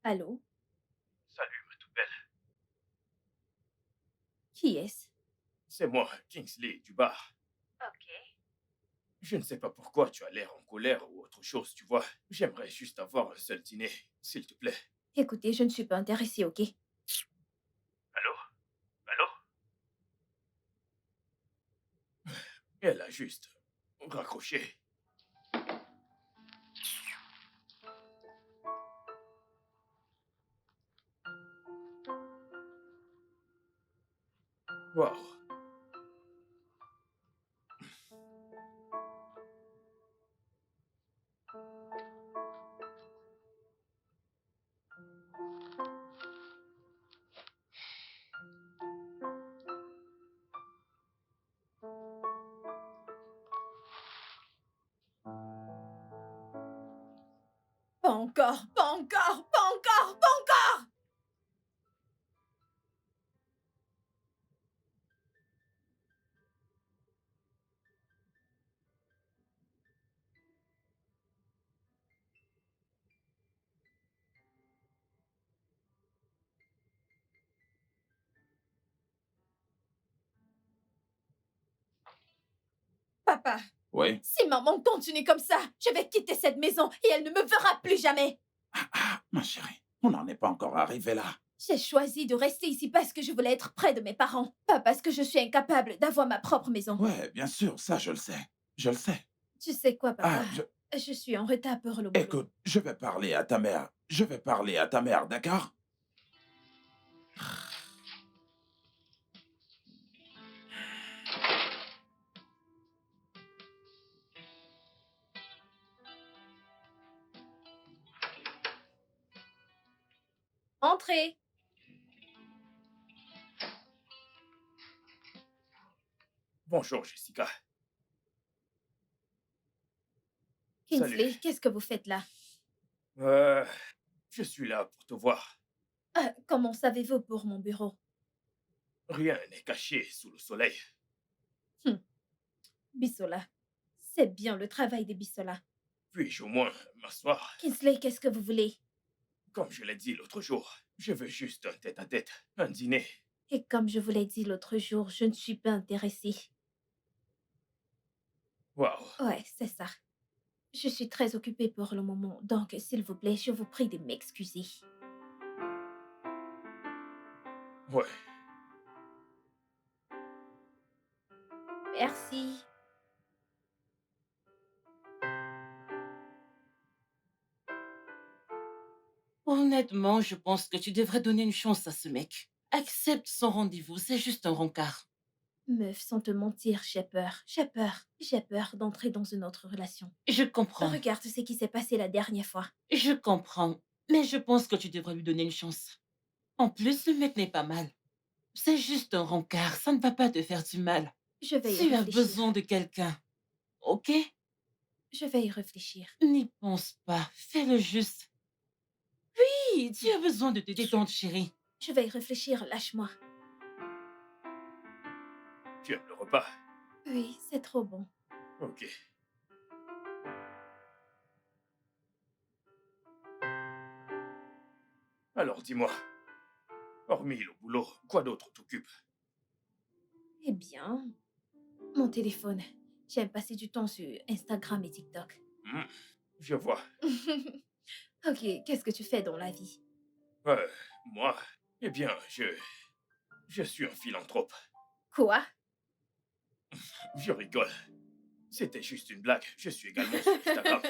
B: Allô?
J: Salut, ma toute belle.
B: Qui est-ce?
J: C'est moi, Kingsley, du bar.
A: Ok.
J: Je ne sais pas pourquoi tu as l'air en colère ou autre chose, tu vois. J'aimerais juste avoir un seul dîner, s'il te plaît.
B: Écoutez, je ne suis pas intéressée, ok?
J: Allô? Allô? Elle a juste raccroché. Waouh.
B: Pas encore, pas encore, pas encore, pas encore! Papa,
F: Oui?
B: si maman continue comme ça, je vais quitter cette maison et elle ne me verra plus jamais.
F: Ah, ma chérie, on n'en est pas encore arrivé là.
B: J'ai choisi de rester ici parce que je voulais être près de mes parents, pas parce que je suis incapable d'avoir ma propre maison.
F: Ouais, bien sûr, ça je le sais. Je le sais.
B: Tu sais quoi, papa?
F: Ah,
B: Je suis en retard pour le boulot.
F: écoute, je vais parler à ta mère. Je vais parler à ta mère, d'accord?
B: Entrez.
J: Bonjour, Jessica.
B: Kingsley,
J: Salut.
B: qu'est-ce que vous faites là?
J: Je suis là pour te voir.
B: Comment savez-vous pour mon bureau?
J: Rien n'est caché sous le soleil.
B: Bissola. C'est bien le travail des Bissola.
J: Puis-je au moins m'asseoir?
B: Kingsley, qu'est-ce que vous voulez?
J: Comme je l'ai dit l'autre jour, je veux juste un tête-à-tête, un dîner.
B: Et comme je vous l'ai dit l'autre jour, je ne suis pas intéressée.
J: Waouh.
B: Ouais, c'est ça. Je suis très occupée pour le moment, donc s'il vous plaît, je vous prie de m'excuser.
J: Ouais.
B: Merci.
G: Honnêtement, je pense que tu devrais donner une chance à ce mec. Accepte son rendez-vous, c'est juste un rencard.
B: Meuf, sans te mentir, j'ai peur. J'ai peur. J'ai peur d'entrer dans une autre relation.
G: Je comprends,
B: Regarde ce qui s'est passé la dernière fois.
G: je comprends. Mais je pense que tu devrais lui donner une chance. En plus, le mec n'est pas mal. C'est juste un rencard, ça ne va pas te faire du mal.
B: Je vais y
G: Tu as
B: réfléchir.
G: besoin de quelqu'un, ok?
B: Je vais y réfléchir.
G: N'y pense pas. Fais-le juste. Oui, tu as besoin de te détendre, chérie.
B: Je vais y réfléchir, lâche-moi.
J: Tu aimes le repas?
B: Oui, c'est trop bon.
J: Ok. Alors dis-moi, hormis le boulot, quoi d'autre t'occupe?
B: Eh bien, mon téléphone. J'aime passer du temps sur Instagram et TikTok.
J: Hmm, je vois.
B: Ok, qu'est-ce que tu fais dans la vie?
J: Moi, eh bien, je suis un philanthrope.
B: Quoi?
J: Je rigole. C'était juste une blague. Je suis également sur Instagram.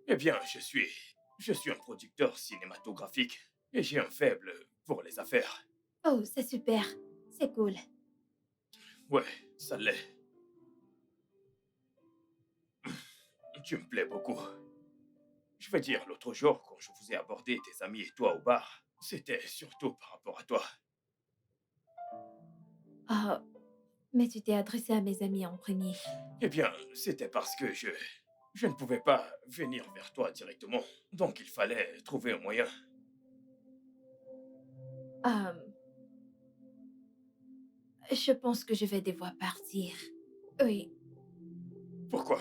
J: Eh bien, je suis un producteur cinématographique et j'ai un faible pour les affaires.
B: Oh, c'est super. C'est cool.
J: Ouais, ça l'est. Tu me plais beaucoup. Je veux dire, l'autre jour, quand je vous ai abordé, tes amis et toi au bar, c'était surtout par rapport à toi.
B: Ah, mais tu t'es adressé à mes amis en premier.
J: Eh bien, c'était parce que je ne pouvais pas venir vers toi directement. Donc il fallait trouver un moyen.
B: Ah, je pense que je vais devoir partir. Oui.
J: Pourquoi?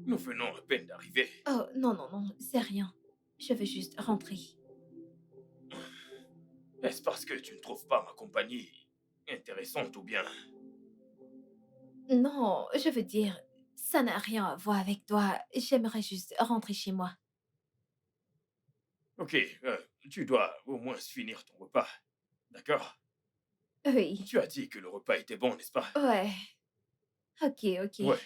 J: Nous venons à peine d'arriver.
B: Oh, non, non, non, c'est rien. Je veux juste rentrer.
J: Est-ce parce que tu ne trouves pas ma compagnie intéressante ou bien...
B: Non, je veux dire, ça n'a rien à voir avec toi. J'aimerais juste rentrer chez moi.
J: Ok, tu dois au moins finir ton repas. D'accord?
B: Oui.
J: Tu as dit que le repas était bon, n'est-ce pas?
B: Ouais. Ok, ok.
J: Ouais.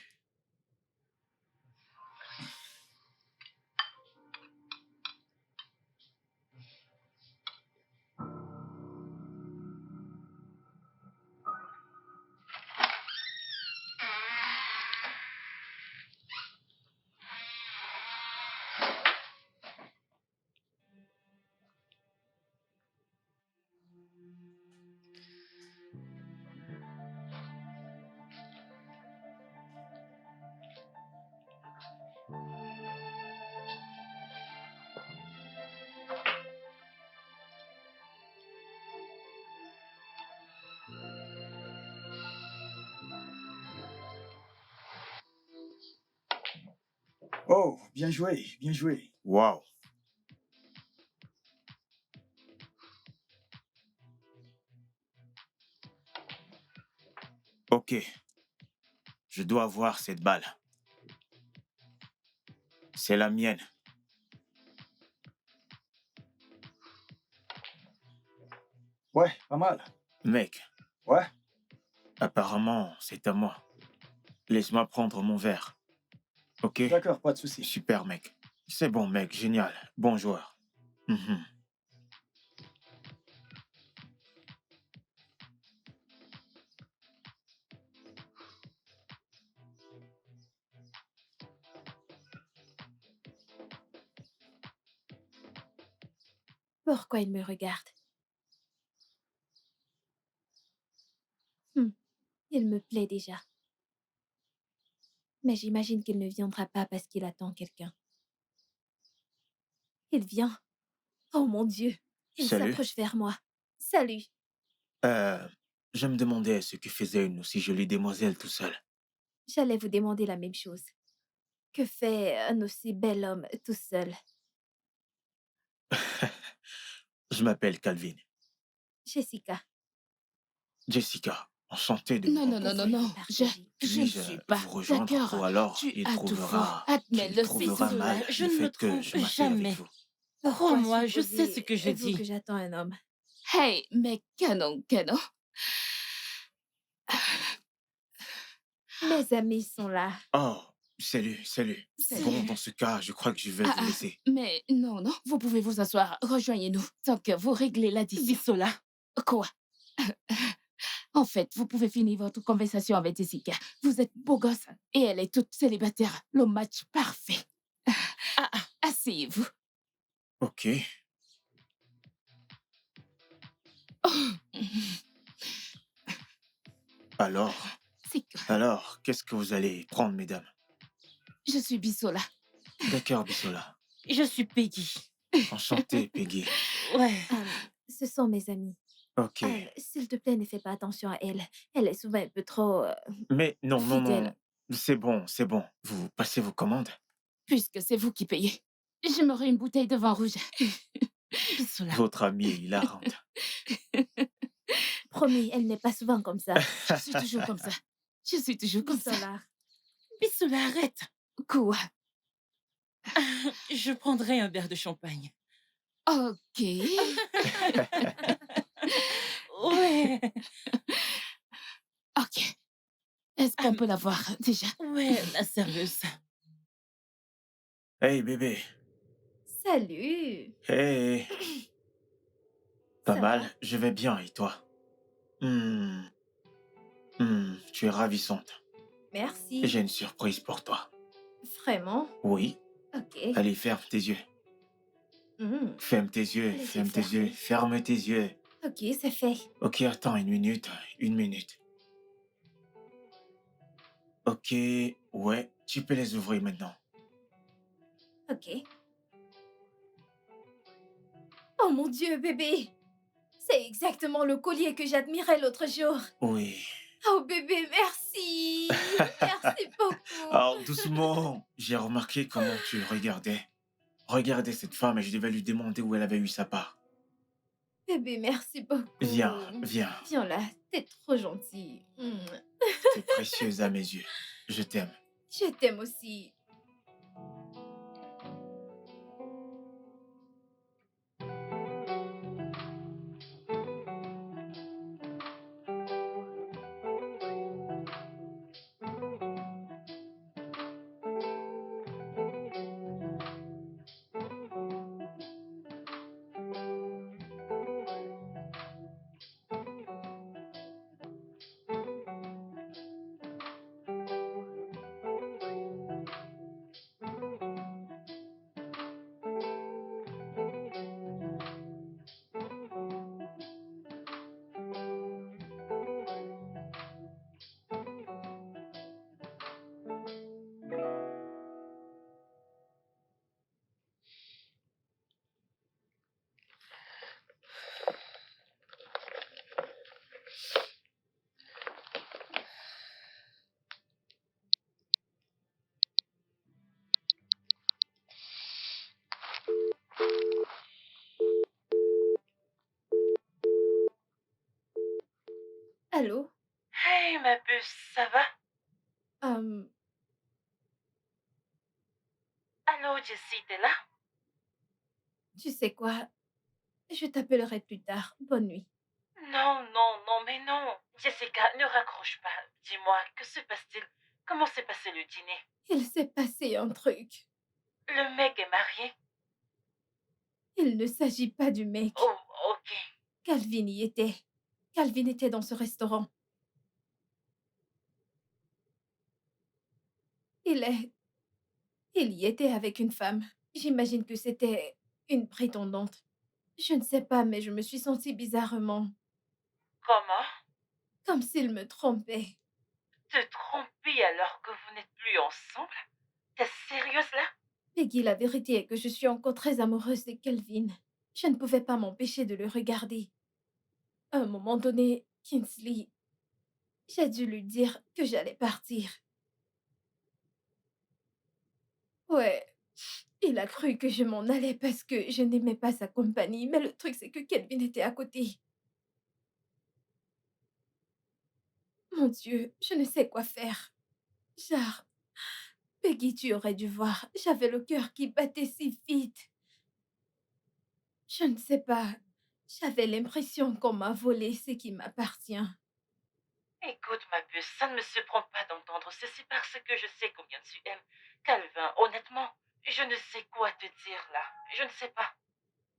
K: Oh, bien joué, bien joué.
C: Waouh. Ok. Je dois voir cette balle. C'est la mienne.
K: Ouais, pas mal.
C: Mec,
K: Ouais,
C: apparemment, c'est à moi. Laisse-moi prendre mon verre. Ok?
K: d'accord, pas de souci.
C: Super, mec. C'est bon, mec. Génial. Bon joueur. Mhm.
B: Pourquoi il me regarde? Hmm, il me plaît déjà. Mais j'imagine qu'il ne viendra pas parce qu'il attend quelqu'un. Il vient. Oh mon Dieu. Il
C: Salut.
B: s'approche vers moi. Salut.
C: Euh, je me demandais ce que faisait une aussi jolie demoiselle tout seul.
B: J'allais vous demander la même chose. Que fait un aussi bel homme tout seul?
C: Je m'appelle Calvin.
B: Jessica.
C: Jessica, enchanté de vous
D: Non, non, non, non,
C: rencontrer.
D: non. Je ne
C: Puis-je
D: suis pas
C: vous rejoindre
D: d'accord.
C: ou alors
D: Tu
C: il
D: as tout faux.
C: trouvera
D: Admets-le, c'est
C: mal
G: Sola, je
C: le
G: ne me
C: fait que je
G: trompe
C: m'assieds avec
G: jamais.
C: vous.
B: Pourquoi
G: Crois-moi, je sais ce
B: supposez-vous
G: que je dis.
B: que j'attends un homme?
D: Hey, mais canon, canon.
B: Mes amis sont là.
C: Oh, salut, salut.
D: Salut.
C: Bon, dans ce cas, je crois que je vais vous laisser.
D: Mais non, non, vous pouvez vous asseoir. Rejoignez-nous tant que vous réglez l'addition.
G: Bisola,
D: Quoi? En fait, vous pouvez finir votre conversation avec Jessica. Vous êtes beau gosse et elle est toute célibataire. Le match parfait. Asseyez-vous.
C: Ok. Alors,
D: C'est quoi?
C: alors, qu'est-ce que vous allez prendre, mesdames?
D: Je suis Bissola.
C: D'accord, Bissola.
G: Je suis Peggy.
C: Enchanté, Peggy.
G: Ouais.
B: Ce sont mes amis.
C: Ok.
B: S'il te plaît, ne fais pas attention à elle. Elle est souvent un peu trop
C: Mais non, non,
B: fidèle.
C: non. C'est bon, c'est bon. Vous passez vos commandes.
D: Puisque c'est vous qui payez, j'aimerais une bouteille de vin rouge.
G: Bissola.
C: Votre amie est hilarante.
B: Promis, elle n'est pas souvent comme ça.
D: Je suis toujours comme ça. Je suis toujours comme ça.
B: Bissola.
G: Bissola, arrête.
D: Quoi?
G: Je prendrai un verre de champagne.
D: Ok.
G: Ouais.
D: Ok. Est-ce qu'on peut la voir déjà?
G: Ouais, la serveuse.
C: Hey, bébé.
B: Salut.
C: Hey. Pas
B: Ça
C: mal.
B: va?
C: Je vais bien, et toi? Tu es ravissante.
B: Merci.
C: J'ai une surprise pour toi.
B: Vraiment?
C: Oui.
B: Ok.
C: Allez, ferme tes yeux.
B: Hmm.
C: Ferme tes yeux,
B: Les yeux
C: ferme tes yeux,
B: fermés.
C: ferme tes yeux.
B: Ok, c'est fait.
C: Ok, attends une minute, une minute. Ok, ouais, tu peux les ouvrir maintenant.
B: Ok. Oh mon Dieu, bébé. C'est exactement le collier que j'admirais l'autre jour.
C: Oui.
B: Oh bébé, merci. Merci beaucoup.
C: Alors, doucement, j'ai remarqué comment tu regardais. Regardez cette femme et je devais lui demander où elle avait eu sa part.
B: Bébé, merci beaucoup.
C: Viens, viens.
B: Viens là, t'es trop gentil.
C: T'es précieuse à mes yeux. Je t'aime.
B: Je t'aime aussi. Allô?
G: Hey, ma puce, ça va?
B: Hum,
G: Allô, Jessie, t'es là?
B: Tu sais quoi? Je t'appellerai plus tard. Bonne nuit.
G: Non, non, non, mais non. Jessica, ne raccroche pas. Dis-moi, que se passe-t-il? Comment s'est passé le dîner?
B: Il s'est passé un truc.
G: Le mec est marié?
B: Il ne s'agit pas du mec.
G: Oh, ok.
B: Calvin y était. Calvin était dans ce restaurant. Il est... Il y était avec une femme. J'imagine que c'était une prétendante. Je ne sais pas, mais je me suis sentie bizarrement,
G: Comment?
B: comme s'il me trompait.
G: Te tromper alors que vous n'êtes plus ensemble? T'es sérieuse là?
B: Peggy, la vérité est que je suis encore très amoureuse de Kelvin. Je ne pouvais pas m'empêcher de le regarder. À un moment donné, Kingsley, j'ai dû lui dire que j'allais partir. Ouais, il a cru que je m'en allais parce que je n'aimais pas sa compagnie, mais le truc c'est que Kelvin était à côté. Mon Dieu, je ne sais quoi faire. Genre, Peggy, tu aurais dû voir, j'avais le cœur qui battait si vite. Je ne sais pas, j'avais l'impression qu'on m'a volé ce qui m'appartient.
G: Écoute, ma puce, ça ne me surprend pas d'entendre ceci parce que je sais combien tu aimes. Calvin, honnêtement, je ne sais quoi te dire là. Je ne sais pas.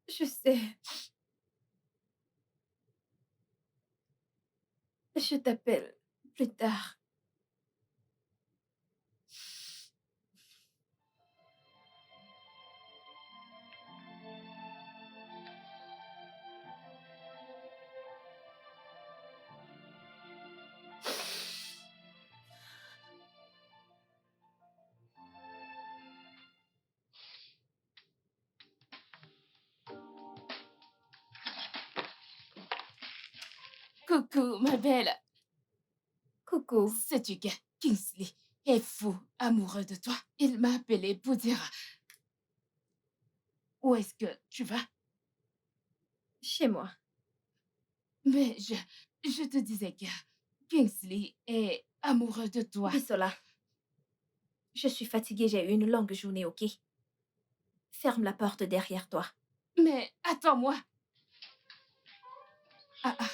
B: Je sais. Je t'appelle plus tard.
D: Coucou, ma belle.
B: Coucou.
D: Sais-tu que Kingsley est fou, amoureux de toi? Il m'a appelé pour dire où est-ce que tu vas?
B: Chez moi.
D: Mais je te disais que Kingsley est amoureux de toi.
B: Bisola, je suis fatiguée, j'ai eu une longue journée, ok? Ferme la porte derrière toi.
D: Mais attends-moi. Ah, ah.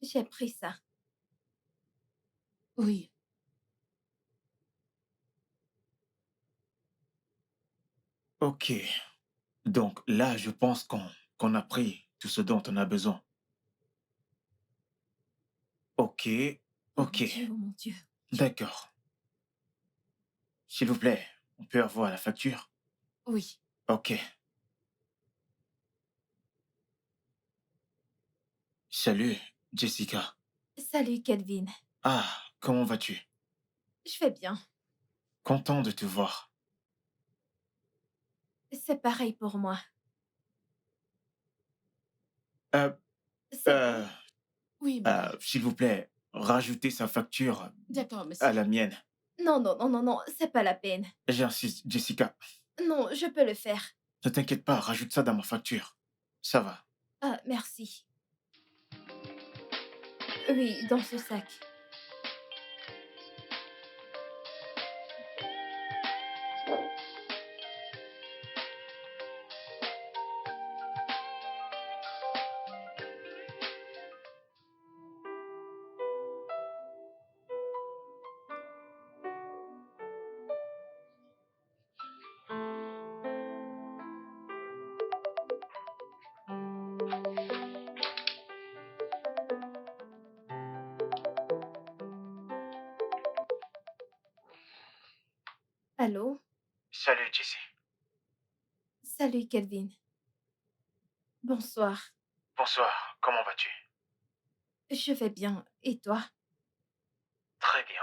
B: J'ai pris ça.
D: Oui.
C: Ok. Donc là, je pense qu'on a pris tout ce dont on a besoin. Ok.
B: Oh
C: Ok.
B: mon Dieu, oh mon Dieu.
C: D'accord. S'il vous plaît, on peut avoir la facture?
D: Oui.
C: Ok. Salut, Jessica.
B: Salut, Kelvin.
C: Ah, comment vas-tu?
B: Je vais bien.
C: Content de te voir.
B: C'est pareil pour moi.
C: Euh,
B: C'est
C: euh,
B: bon?
D: Oui, madame.
C: s'il vous plaît, rajoutez sa facture
D: D'accord, monsieur.
C: à la mienne.
B: Non, non, non, non, non, c'est pas la peine.
C: J'insiste, Jessica.
B: Non, je peux le faire.
C: Ne t'inquiète pas, rajoute ça dans ma facture. Ça va.
B: Ah, merci. Oui, dans ce sac. Allô?
C: Salut, Jessie.
B: Salut, Kelvin. Bonsoir.
C: Bonsoir, comment vas-tu?
B: Je vais bien. Et toi?
C: Très bien.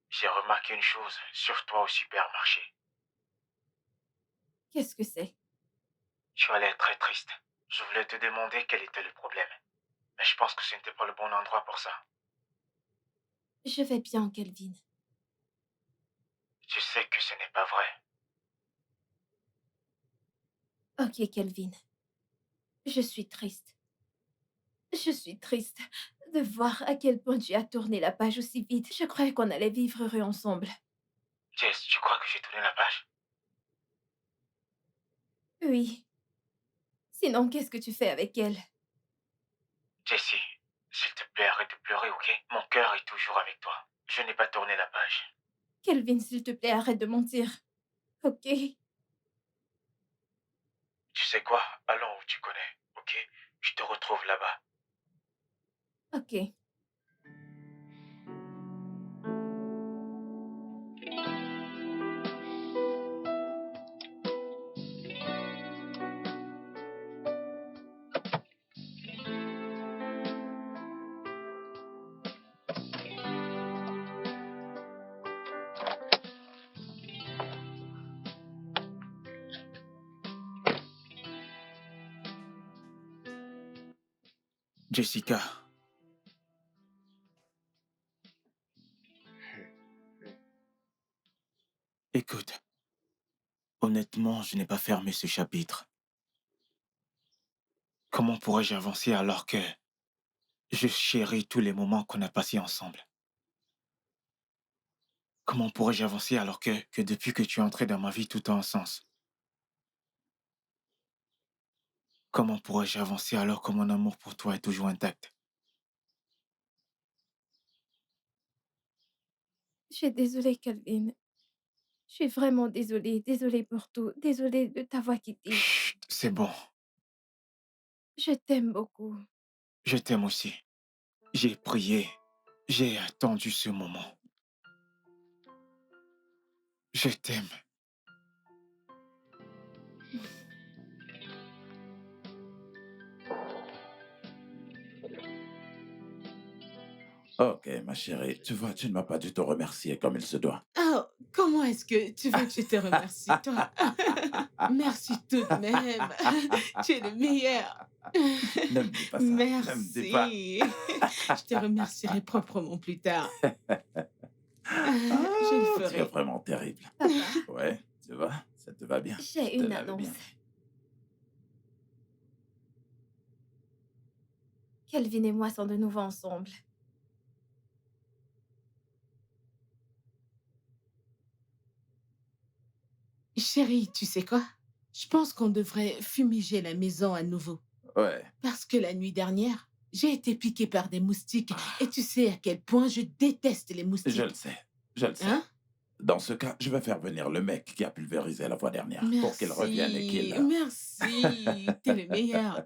C: J'ai remarqué une chose sur toi au supermarché.
B: Qu'est-ce que c'est?
C: Tu as l'air très triste. Je voulais te demander quel était le problème. Mais je pense que ce n'était pas le bon endroit pour ça.
B: Je vais bien, Kelvin.
C: Tu sais que ce n'est pas vrai.
B: Ok, Kelvin. Je suis triste. Je suis triste de voir à quel point tu as tourné la page aussi vite. Je croyais qu'on allait vivre heureux ensemble.
C: Jess, tu crois que j'ai tourné la page?
B: Oui. Sinon, qu'est-ce que tu fais avec elle?
C: Jessie, s'il te plaît, arrête de pleurer, ok? Mon cœur est toujours avec toi. Je n'ai pas tourné la page.
B: Kelvin, s'il te plaît, arrête de mentir. Ok?
C: Tu sais quoi? Allons où tu connais, ok? Je te retrouve là-bas.
B: Ok.
C: Jessica. Écoute, honnêtement, je n'ai pas fermé ce chapitre. Comment pourrais-je avancer alors que je chéris tous les moments qu'on a passés ensemble? Comment pourrais-je avancer alors que depuis que tu es entré dans ma vie, tout a un sens? Comment pourrais-je avancer alors que mon amour pour toi est toujours intact?
B: Je suis désolée, Kelvin. Je suis vraiment désolée. Désolée pour tout. Désolée de t'avoir quitté.
C: Chut, c'est bon.
B: Je t'aime beaucoup.
C: Je t'aime aussi. J'ai prié. J'ai attendu ce moment. Je t'aime.
F: Ok, ma chérie, tu vois, tu ne m'as pas du tout remercié comme il se doit.
I: Oh, comment est-ce que tu veux que je te remercie, toi? Merci tout de même. Tu es le meilleur.
F: Ne me dis pas ça. Ne me dis pas.
I: Merci. Je te remercierai proprement plus tard. Je le
F: Oh, tu es
I: ferai.
F: vraiment terrible.
B: Papa,
F: Ouais, tu vois, ça te va bien. Je
B: j'ai
F: te
B: une
F: l'avais
B: annonce.
F: bien dit.
B: Kelvin et moi sont de nouveau ensemble.
I: Chérie, tu sais quoi? Je pense qu'on devrait fumiger la maison à nouveau.
F: Ouais.
I: Parce que la nuit dernière, j'ai été piquée par des moustiques. Et tu sais à quel point je déteste les
F: Je
I: moustiques.
F: le sais. Je le sais.
I: Hein?
F: Dans ce cas, je vais faire venir le mec qui a pulvérisé la fois dernière pour qu'il revienne et qu'il...
I: Merci. T'es le meilleur.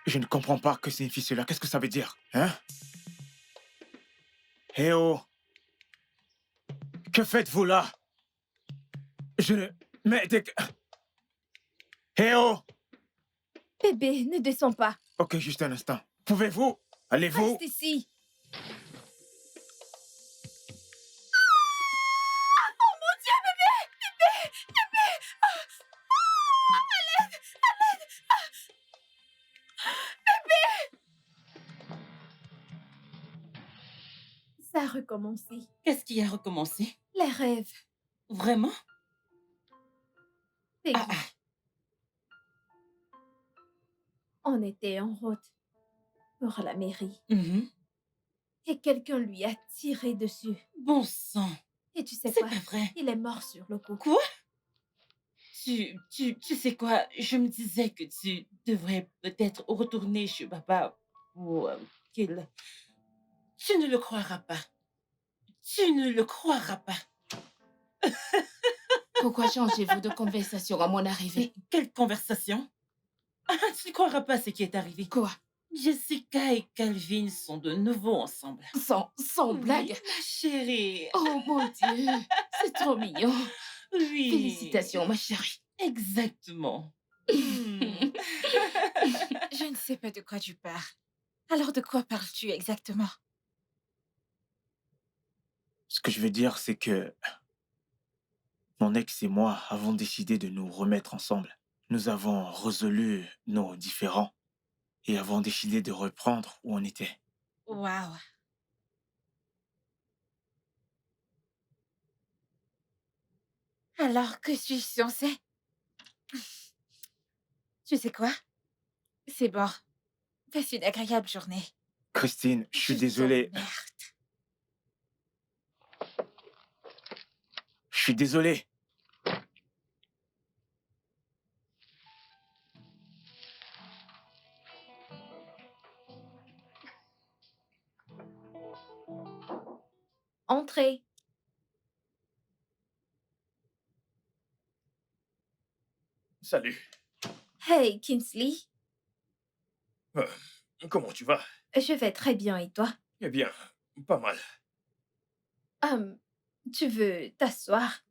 C: Je ne comprends pas que signifie cela. Qu'est-ce que ça veut dire? Hein? Eh oh! Que faites-vous là? Je ne... Mais... Eh oh!
B: Bébé, ne descends pas.
C: Ok, juste un instant. Pouvez-vous? Allez-vous?
B: Reste ici. Ça a recommencé.
G: Qu'est-ce qui a recommencé?
B: Les rêves.
G: Vraiment?
B: Peggy,
G: Ah,
B: on était en route pour la mairie
G: mhm.
B: et quelqu'un lui a tiré dessus.
G: Bon sang.
B: Et tu sais
G: C'est
B: quoi?
G: pas vrai.
B: Il est mort sur le coup.
G: Quoi? Tu sais quoi? Je me disais que tu devrais peut-être retourner chez papa pour qu'il... Tu ne le croiras pas. Tu ne le croiras pas.
D: Pourquoi changez-vous de conversation à mon arrivée?
G: Mais quelle conversation? Ah, tu ne croiras pas ce qui est arrivé.
D: Quoi?
G: Jessica et Calvin sont de nouveau ensemble.
D: Sans
G: Oui,
D: blague?
G: ma chérie.
D: Oh mon Dieu, c'est trop mignon.
G: Oui.
D: Félicitations, ma chérie.
G: Exactement. Hmm.
A: Je ne sais pas de quoi tu parles. Alors de quoi parles-tu exactement?
C: Ce que je veux dire, c'est que mon ex et moi avons décidé de nous remettre ensemble. Nous avons résolu nos différends et avons décidé de reprendre où on était.
A: Waouh. Alors que suis-je censée? Tu sais quoi? C'est bon. Passe une agréable journée.
C: Christine, je suis
A: Je
C: désolé.
A: t'emmerde.
C: Je suis désolé.
B: Entrez.
J: Salut.
B: Hey, Kinsley.
J: Comment tu vas?
B: Je vais très bien et toi?
J: Eh bien, pas mal.
B: Tu veux t'asseoir?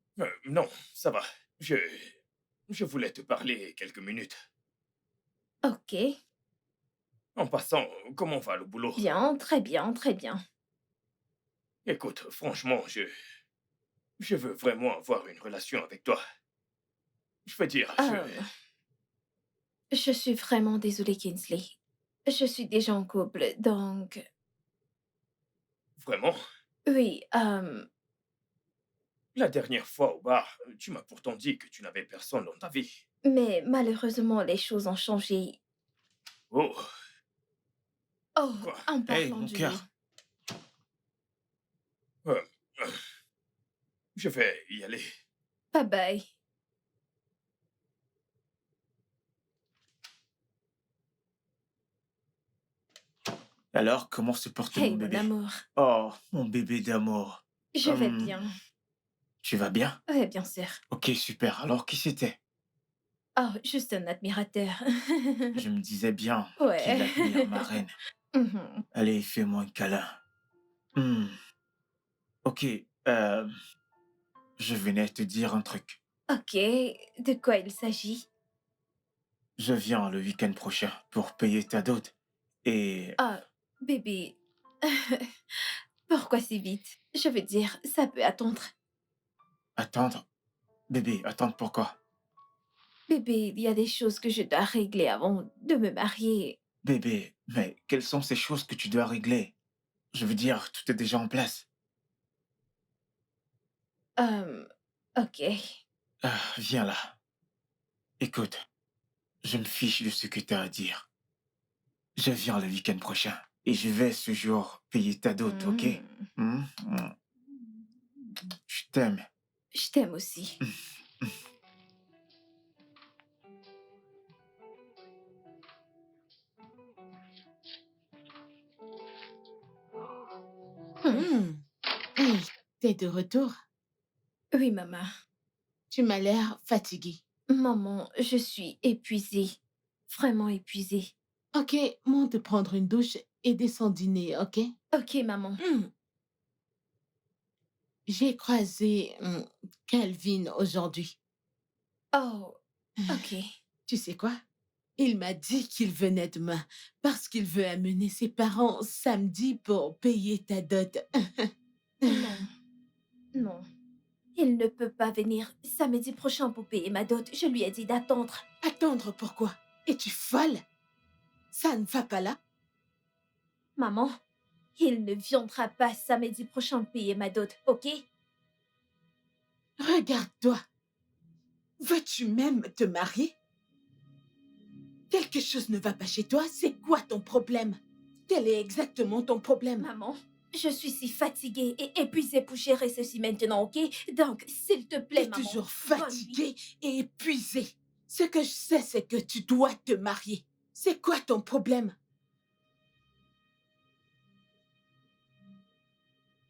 J: Non, ça va. Je voulais te parler quelques minutes.
B: Ok.
J: En passant, comment va le boulot?
B: Bien, très bien, très bien.
J: Écoute, franchement, je veux vraiment avoir une relation avec toi. Je veux dire,
B: Je suis vraiment désolée, Kinsley. Je suis déjà en couple, donc...
J: Vraiment?
B: Oui,
J: La dernière fois au bar, tu m'as pourtant dit que tu n'avais personne dans ta vie.
B: mais malheureusement, les choses ont changé.
J: Oh,
B: Oh,
J: quoi?
B: en
C: Hey,
B: parlant
C: mon
B: du
C: cœur.
B: lit.
J: Euh, je vais y aller.
B: Bye bye.
C: Alors, comment se porte
B: Hey,
C: mon
B: mon
C: bébé?
B: amour.
C: Oh, mon bébé d'amour.
B: Je vais
C: Hum,
B: bien.
C: Tu vas bien?
B: Ouais, bien sûr.
C: Ok, super. Alors, qui c'était?
B: Oh, juste un admirateur.
C: Je me disais bien qu'il
B: Ouais.
C: admire ma reine.
B: Mhm.
C: Allez, fais-moi un câlin. Hmm. Ok, je venais te dire un truc.
B: Ok, de quoi il s'agit?
C: Je viens le week-end prochain pour payer ta dot. Et
B: Ah, bébé. Pourquoi si vite? Je veux dire, ça peut attendre.
C: attendre. Bébé, attendre pourquoi?
B: Bébé, il y a des choses que je dois régler avant de me marier.
C: Bébé, mais quelles sont ces choses que tu dois régler? Je veux dire, tout est déjà en place.
B: Ok.
C: Ah, viens là. Écoute, je me fiche de ce que tu as à dire. Je viens le week-end prochain et je vais ce jour payer ta dot, ok?
B: Hmm.
C: Hmm, hmm. Je t'aime.
B: Je t'aime aussi. Hmm.
I: Hey, t'es de retour?
B: Oui, maman.
I: Tu m'as l'air fatiguée.
B: Maman, je suis épuisée. Vraiment épuisée.
I: Ok, monte prendre une douche et descends dîner, ok?
B: Ok, maman.
I: J'ai croisé Calvin aujourd'hui.
B: Oh, ok.
I: Tu sais quoi? Il m'a dit qu'il venait demain parce qu'il veut amener ses parents samedi pour payer ta dot.
B: Non, non. Il ne peut pas venir samedi prochain pour payer ma dot. Je lui ai dit d'attendre.
I: Attendre pourquoi? Es-tu folle? Ça ne va pas là?
B: Maman, il ne viendra pas samedi prochain payer ma dot, ok?
I: Regarde-toi. Veux-tu même te marier? Quelque chose ne va pas chez toi, c'est quoi ton problème? Quel est exactement ton problème?
B: Maman, je suis si fatiguée et épuisée pour gérer ceci maintenant, ok? Donc, s'il te plaît,
I: T'es
B: maman.
I: toujours
B: bonne nuit.
I: fatiguée et épuisée. Ce que je sais, c'est que tu dois te marier. C'est quoi ton problème?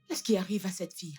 I: Qu'est-ce qui arrive à cette fille?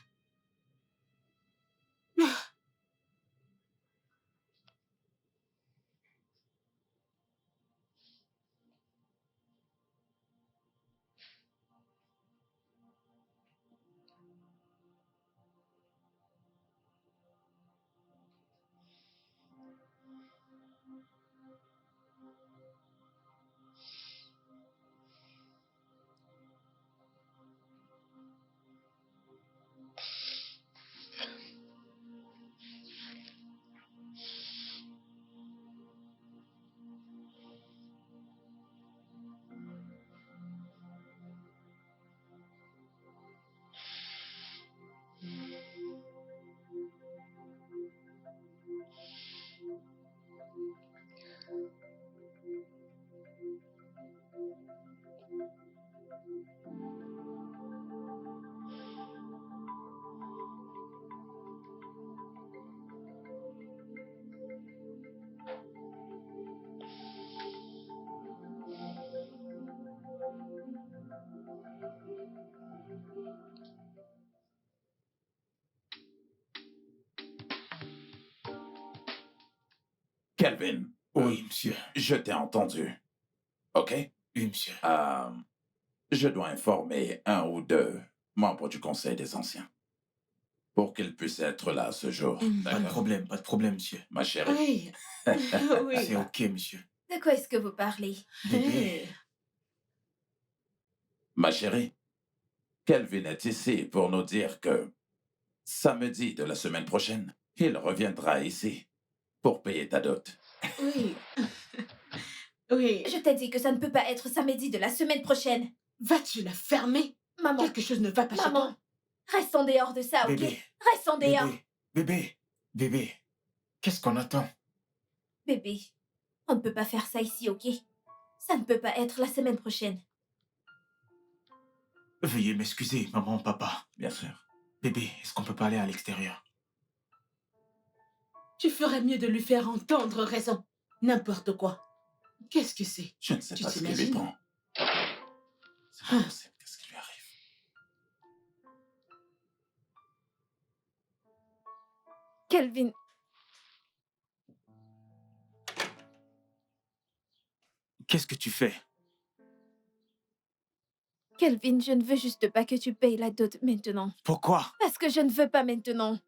F: Kelvin,
C: Oui, monsieur.
F: je t'ai entendu. OK?
C: Oui, monsieur.
F: Je dois informer un ou deux membres du Conseil des Anciens pour qu'ils puissent être là ce jour.
C: Pas de
F: D'accord?
C: problème, monsieur.
F: Ma chérie.
I: Oui. Oui.
C: C'est ok, monsieur.
B: De quoi est-ce que vous parlez?
C: Bébé,
F: Ma chérie, Kelvin est ici pour nous dire que samedi de la semaine prochaine, il reviendra ici pour payer ta dot.
I: Oui. Oui.
B: Je t'ai dit que ça ne peut pas être samedi de la semaine prochaine.
I: Vas-tu la fermer?
B: Maman,
I: Quelque chose ne va pas chez
B: maman,
I: toi.
B: reste en dehors de ça, ok?
C: bébé,
B: Reste en dehors.
C: bébé. Qu'est-ce qu'on attend?
B: Bébé, on ne peut pas faire ça ici, ok? Ça ne peut pas être la semaine prochaine.
C: Veuillez m'excuser, maman, papa.
F: Bien sûr.
C: Bébé, est-ce qu'on peut parler à l'extérieur?
I: Tu ferais mieux de lui faire entendre raison. N'importe quoi. Qu'est-ce que c'est?
F: Je ne sais
I: Tu
F: pas ce qui lui
I: t'imagines?
F: prend. C'est pas possible. Qu'est-ce qui lui arrive?
B: Kelvin,
C: Qu'est-ce que tu fais?
B: Kelvin, je ne veux juste pas que tu payes la dot maintenant.
C: Pourquoi?
B: Parce que je ne veux pas maintenant.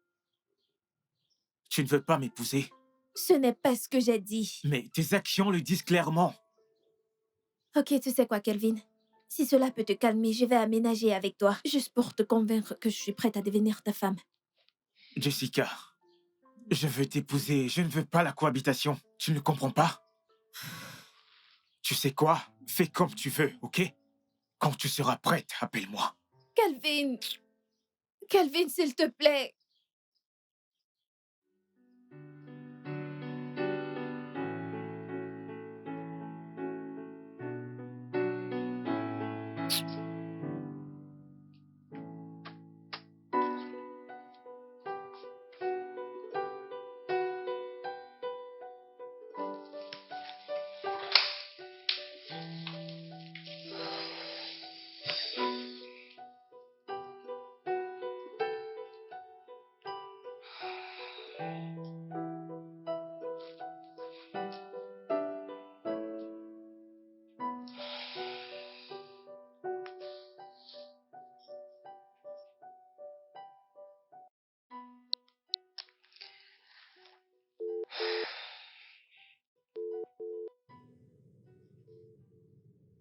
C: Tu ne veux pas m'épouser?
B: Ce n'est pas ce que j'ai dit.
C: Mais tes actions le disent clairement.
B: Ok, tu sais quoi, Kelvin? Si cela peut te calmer, je vais aménager avec toi, juste pour te convaincre que je suis prête à devenir ta femme.
C: Jessica, je veux t'épouser, je ne veux pas la cohabitation. Tu ne comprends pas? Tu sais quoi? Fais comme tu veux, ok? Quand tu seras prête, appelle-moi.
B: Kelvin! Kelvin, s'il te plaît!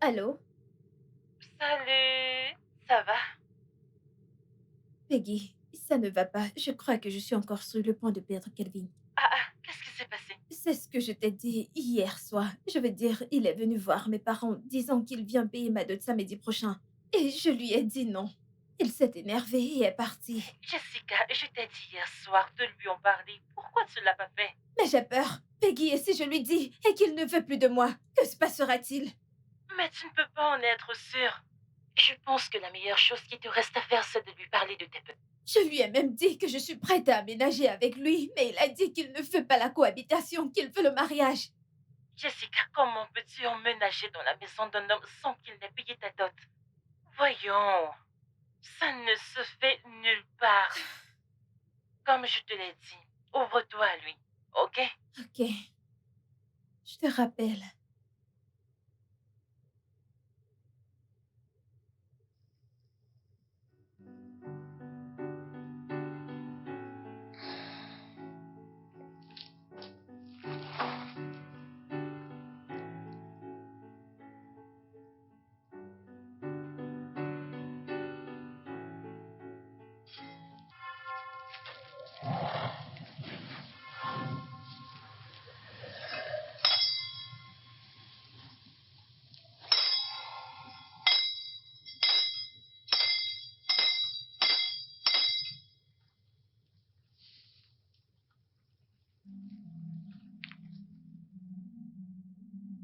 B: Allô?
A: Salut, ça va?
B: Peggy, ça ne va pas. Je crois que je suis encore sur le point de perdre Kelvin.
A: Qu'est-ce qui s'est passé?
B: C'est ce que je t'ai dit hier soir. Je veux dire, il est venu voir mes parents disant qu'il vient payer ma dot samedi prochain. Et je lui ai dit non. Il s'est énervé et est parti.
A: Jessica, je t'ai dit hier soir de lui en parler. Pourquoi tu ne l'as pas fait?
B: Mais j'ai peur. Peggy, et si je lui dis et qu'il ne veut plus de moi, que se passera-t-il?
A: Mais tu ne peux pas en être sûre. Je pense que la meilleure chose qui te reste à faire, c'est de lui parler de tes petits.
B: Je lui ai même dit que je suis prête à aménager avec lui, mais il a dit qu'il ne veut pas la cohabitation, qu'il veut le mariage.
A: Jessica, comment peux-tu emménager dans la maison d'un homme sans qu'il n'ait payé ta dot? Voyons, ça ne se fait nulle part. Comme je te l'ai dit, ouvre-toi à lui, ok?
B: Ok. Je te rappelle.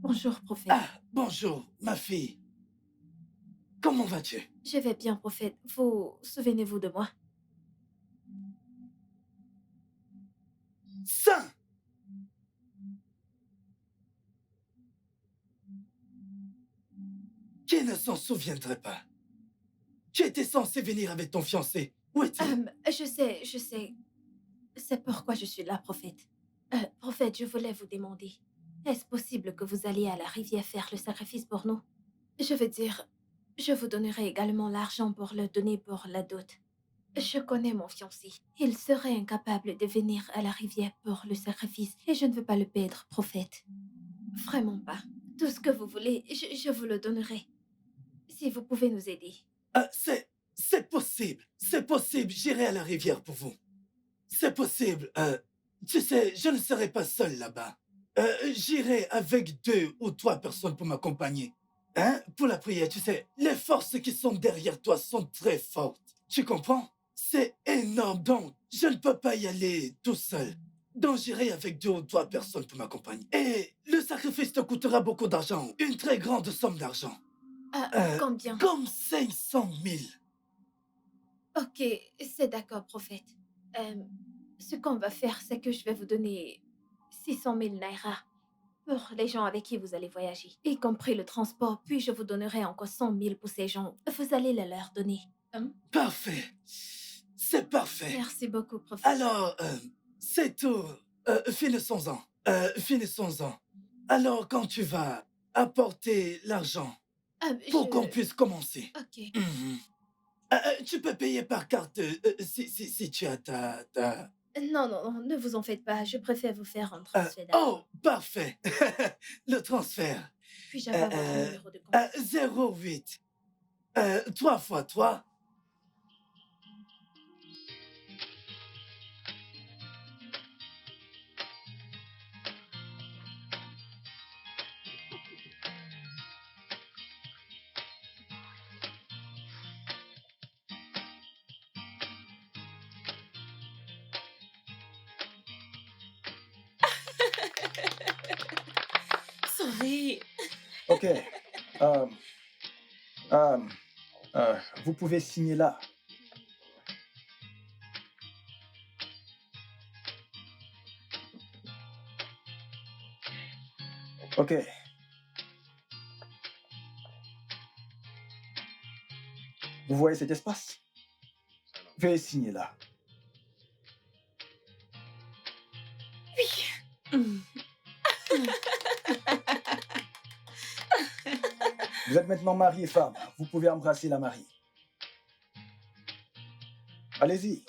B: Bonjour, prophète.
H: Ah, bonjour, ma fille. Comment vas-tu?
B: Je vais bien, prophète. Vous souvenez-vous de moi?
H: Saint! Qui ne s'en souviendrait pas? Tu étais censé venir avec ton fiancé. Où est-il?
B: Je sais. C'est pourquoi je suis là, prophète. Prophète, je voulais vous demander, est-ce possible que vous alliez à la rivière faire le sacrifice pour nous? Je veux dire, je vous donnerai également l'argent pour le donner pour la dot. Je connais mon fiancé. Il serait incapable de venir à la rivière pour le sacrifice et je ne veux pas le perdre, prophète. Vraiment pas. Tout ce que vous voulez, je vous le donnerai. Si vous pouvez nous aider.
H: C'est possible. C'est possible. J'irai à la rivière pour vous. C'est possible. Tu sais, je ne serai pas seul là-bas. J'irai avec 2 ou 3 personnes pour m'accompagner. Hein? Pour la prière, tu sais, les forces qui sont derrière toi sont très fortes. Tu comprends? C'est énorme, donc je ne peux pas y aller tout seul. Donc j'irai avec 2 ou 3 personnes pour m'accompagner. Et le sacrifice te coûtera beaucoup d'argent. Une très grande somme d'argent.
B: Combien?
H: Comme 500 000.
B: Ok, c'est d'accord, prophète. Ce qu'on va faire, c'est que je vais vous donner 600 000 naira pour les gens avec qui vous allez voyager, y compris le transport, puis je vous donnerai encore 100 000 pour ces gens. Vous allez les leur donner.
H: Parfait. C'est parfait.
B: Merci beaucoup, prophète.
H: Alors, C'est tout. Finissons-en. Finissons-en. Alors, quand tu vas apporter l'argent pour qu'on
B: Je...
H: puisse commencer.
B: Ok.
H: Mhm. Tu peux payer par carte si tu as ta...
B: Non, non, non, ne vous en faites pas. Je préfère vous faire un
H: Euh,
B: transfert
H: oh,
B: d'argent.
H: parfait. Le transfert.
B: Puis-je
H: Euh,
B: avoir votre
H: euh,
B: numéro de compte?
H: 08. 3 fois 3.
G: Souris.
K: Ok. Euh, euh, vous pouvez signer là. Ok. Vous voyez cet espace? Veuillez signer là.
G: Hmm.
K: Vous êtes maintenant mari et femme. Vous pouvez embrasser la mariée. Allez-y.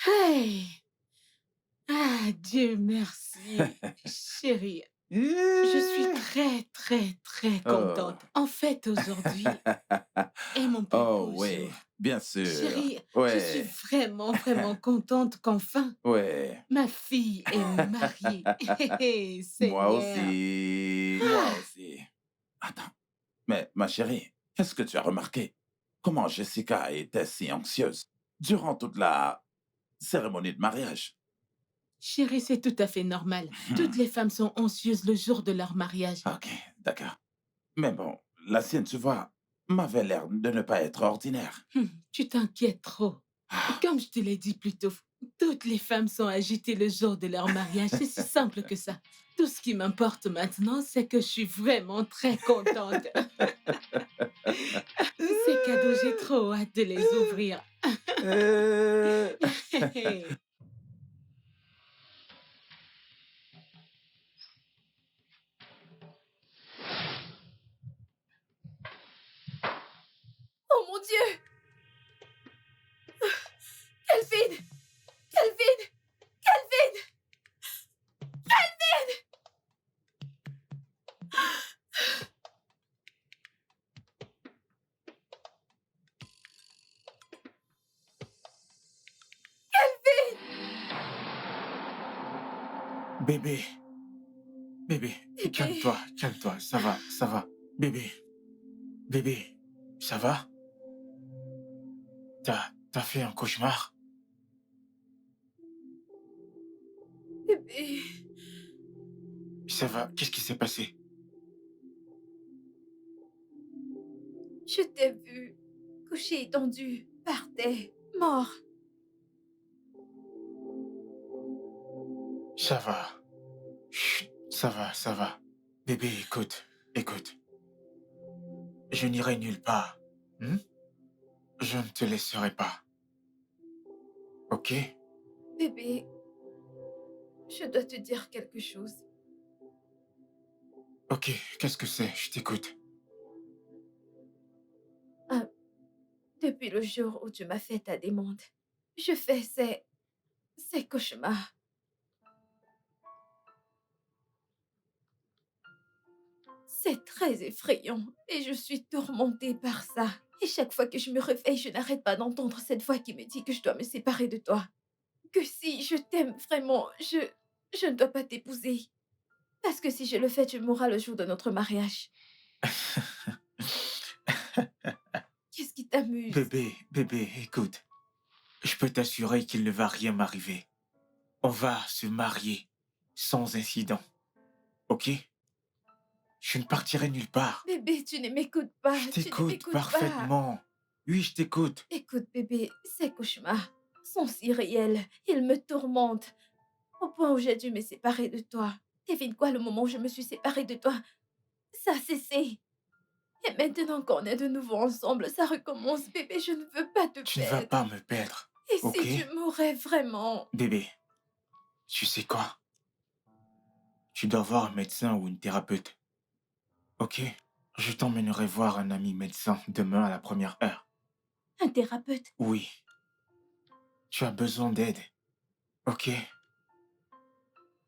I: Hey! Ah, Dieu merci, chérie. Je suis très, très, très
F: Oh.
I: contente. En fait, aujourd'hui est mon plus
F: Oh,
I: beau
F: oui,
I: jour.
F: bien sûr.
I: Chérie, je suis
F: Ouais,
I: vraiment, vraiment contente qu'enfin
F: ouais.
I: ma fille est mariée. Hé, hé,
F: Moi
I: Seigneur.
F: aussi, moi aussi. Attends, mais ma chérie, qu'est-ce que tu as remarqué? Comment Jessica était si anxieuse durant toute la cérémonie de mariage?
I: Chérie, c'est tout à fait normal. Toutes les femmes sont anxieuses le jour de leur mariage.
F: Ok, d'accord. Mais bon, la sienne, tu vois, m'avait l'air de ne pas être ordinaire.
I: Tu t'inquiètes trop.
F: Ah,
I: Comme je te l'ai dit plus tôt, toutes les femmes sont agitées le jour de leur mariage. C'est si simple que ça. Tout ce qui m'importe maintenant, c'est que je suis vraiment très contente. Ces cadeaux, j'ai trop hâte de les ouvrir.
F: euh,
B: Oh mon Dieu! Kelvin! Kelvin! Kelvin!
C: Bébé, bébé, calme-toi, calme-toi, ça va. Bébé, bébé, ça va? T'as fait un cauchemar?
B: Bébé,
C: Ça va, qu'est-ce qui s'est passé?
B: je t'ai vu couché étendu par terre, mort.
C: Ça va. Chut, ça va. Bébé, écoute, écoute. Je n'irai nulle part. Hmm? Je ne te laisserai pas. Ok?
B: Bébé, je dois te dire quelque chose.
C: Ok, qu'est-ce que c'est? Je t'écoute.
B: Ah, depuis le jour où tu m'as fait ta demande, je fais ces cauchemars. C'est très effrayant et je suis tourmentée par ça. Et chaque fois que je me réveille, je n'arrête pas d'entendre cette voix qui me dit que je dois me séparer de toi. que si je t'aime vraiment, je ne dois pas t'épouser. Parce que si je le fais, tu mourras le jour de notre mariage. Qu'est-ce qui t'amuse?
C: Bébé, écoute. Je peux t'assurer qu'il ne va rien m'arriver. On va se marier sans incident. Ok? Je ne partirai nulle part.
B: Bébé, tu ne m'écoutes pas.
C: Je
B: Tu ne
C: t'écoute
B: m'écoutes pas.
C: parfaitement. Oui, je t'écoute.
B: Écoute, bébé, ces cauchemars sont si réels. Ils me tourmentent. Au point où j'ai dû me séparer de toi. Devine quoi, le moment où je me suis séparée de toi, ça a cessé. Et maintenant qu'on est de nouveau ensemble, ça recommence. Bébé, je ne veux pas te
C: Tu ne vas
B: perdre.
C: pas me perdre.
B: Et
C: Ok?
B: si tu mourais vraiment?
C: Bébé, tu sais quoi? Tu dois voir un médecin ou une thérapeute. Ok? Je t'emmènerai voir un ami médecin demain à la première heure.
B: Un thérapeute?
C: Oui. Tu as besoin d'aide. Ok?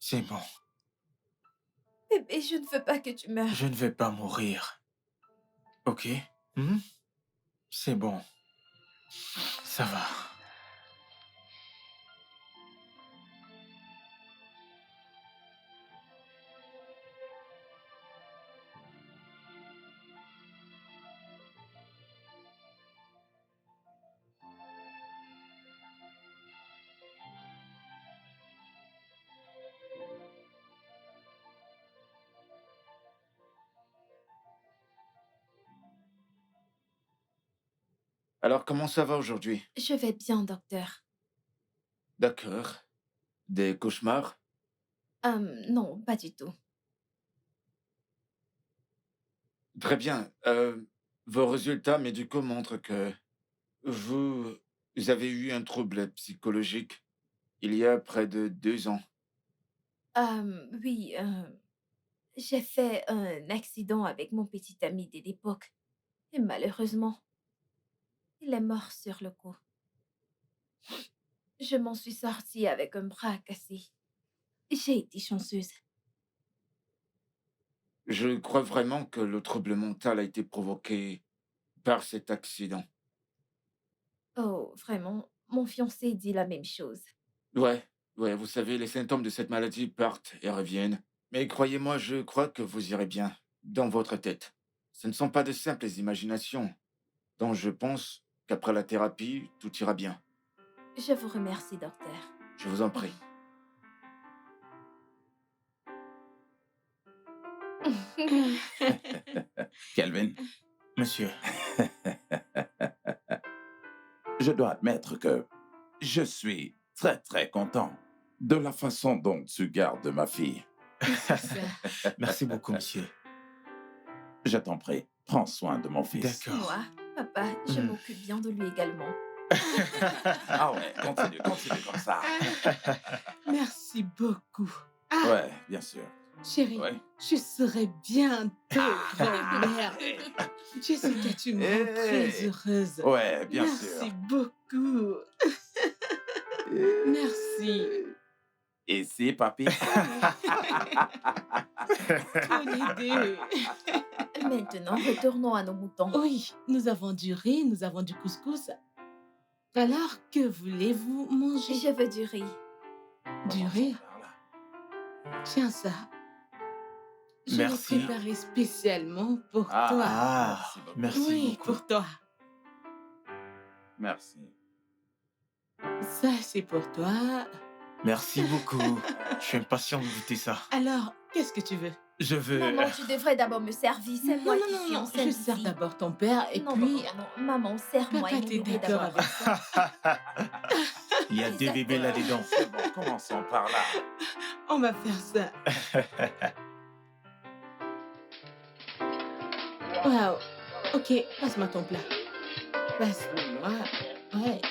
C: C'est bon.
B: Bébé, je ne veux pas que tu meures.
C: Je ne vais pas mourir. Ok? Hmm? C'est bon. Ça va.
E: Alors, comment ça va aujourd'hui?
B: Je vais bien, docteur.
E: D'accord. Des cauchemars?
B: Non, pas du tout.
E: Très bien. Vos résultats médicaux montrent que vous avez eu un trouble psychologique il y a près de 2 ans.
B: Oui, j'ai fait un accident avec mon petit ami de l'époque. Et malheureusement, il est mort sur le coup. Je m'en suis sortie avec un bras cassé. J'ai été chanceuse.
E: Je crois vraiment que le trouble mental a été provoqué par cet accident.
B: Oh, vraiment, mon fiancé dit la même chose.
E: Ouais, ouais, vous savez, les symptômes de cette maladie partent et reviennent. Mais croyez-moi, je crois que vous irez bien dans votre tête. Ce ne sont pas de simples imaginations, dont je pense qu'après la thérapie, tout ira bien.
B: Je vous remercie, docteur.
E: Je vous en prie.
F: Kelvin,
C: Monsieur,
F: je dois admettre que je suis très très content de la façon dont tu gardes ma fille.
B: C'est ça.
C: merci beaucoup, monsieur.
F: Je t'en prie, prends soin de mon fils.
C: D'accord.
B: Moi, papa, je
C: Hmm.
B: m'occupe bien de lui également.
F: Ah ouais, continue comme ça.
I: Merci beaucoup.
F: Ouais, bien sûr.
I: Chérie,
F: Ouais.
I: je serai bientôt grand-mère. Jessica, tu me rends très
F: Hey.
I: heureuse.
F: Ouais, bien
I: Merci
F: sûr.
I: beaucoup. Merci.
F: Ici, papy.
I: Tous les deux.
B: Maintenant, retournons à nos moutons.
I: Oui, nous avons du riz, nous avons du couscous. Alors, que voulez-vous manger?
B: Je veux du riz.
I: Du riz? Tiens ça. Je l'ai
C: Merci.
I: préparé spécialement pour
F: Ah,
I: toi.
C: Ah, merci
I: Oui,
C: beaucoup.
I: pour toi.
F: Merci.
I: Ça, c'est pour toi.
C: Merci beaucoup. Je suis impatient de goûter ça.
I: Alors, qu'est-ce que tu veux?
C: Je veux...
B: Maman, tu devrais d'abord me servir. C'est moi qui suis enceinte
I: Je sers
B: ici.
I: d'abord ton père et
B: non,
I: puis...
B: non, non, maman, serre-moi
I: Papa,
B: une
I: t'es
B: nourrit
I: d'accord
B: d'abord.
I: avec ça?
C: Il y a des bébés là-dedans.
F: C'est bon, commençons par là.
I: On va faire ça. Wow. Ok, passe-moi ton plat. Passe-moi. Ouais.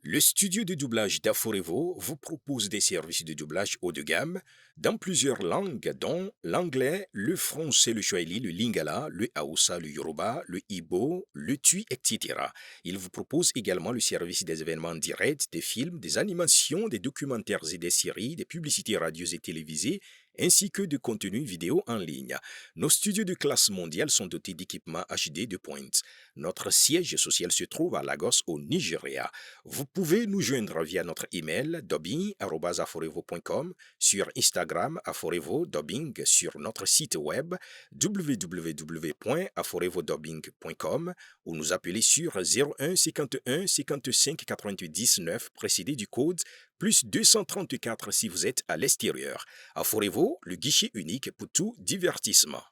L: Le studio de doublage d'Aforevo vous propose des services de doublage haut de gamme dans plusieurs langues, dont l'anglais, le français, le swahili, le lingala, le hausa, le yoruba, le igbo, le tui, etc. Il vous propose également le service des événements directs, des films, des animations, des documentaires et des séries, des publicités radios et télévisées, ainsi que de contenus vidéo en ligne. Nos studios de classe mondiale sont dotés d'équipements HD de pointe. Notre siège social se trouve à Lagos, au Nigeria. Vous pouvez nous joindre via notre email dubbing@aforevo.com, sur Instagram aforevo-dubbing, sur notre site web www.aforevodubbing.com ou nous appeler sur 01 51 55 90 9 précédé du code plus 234 si vous êtes à l'extérieur. Aforevo, le guichet unique pour tout divertissement.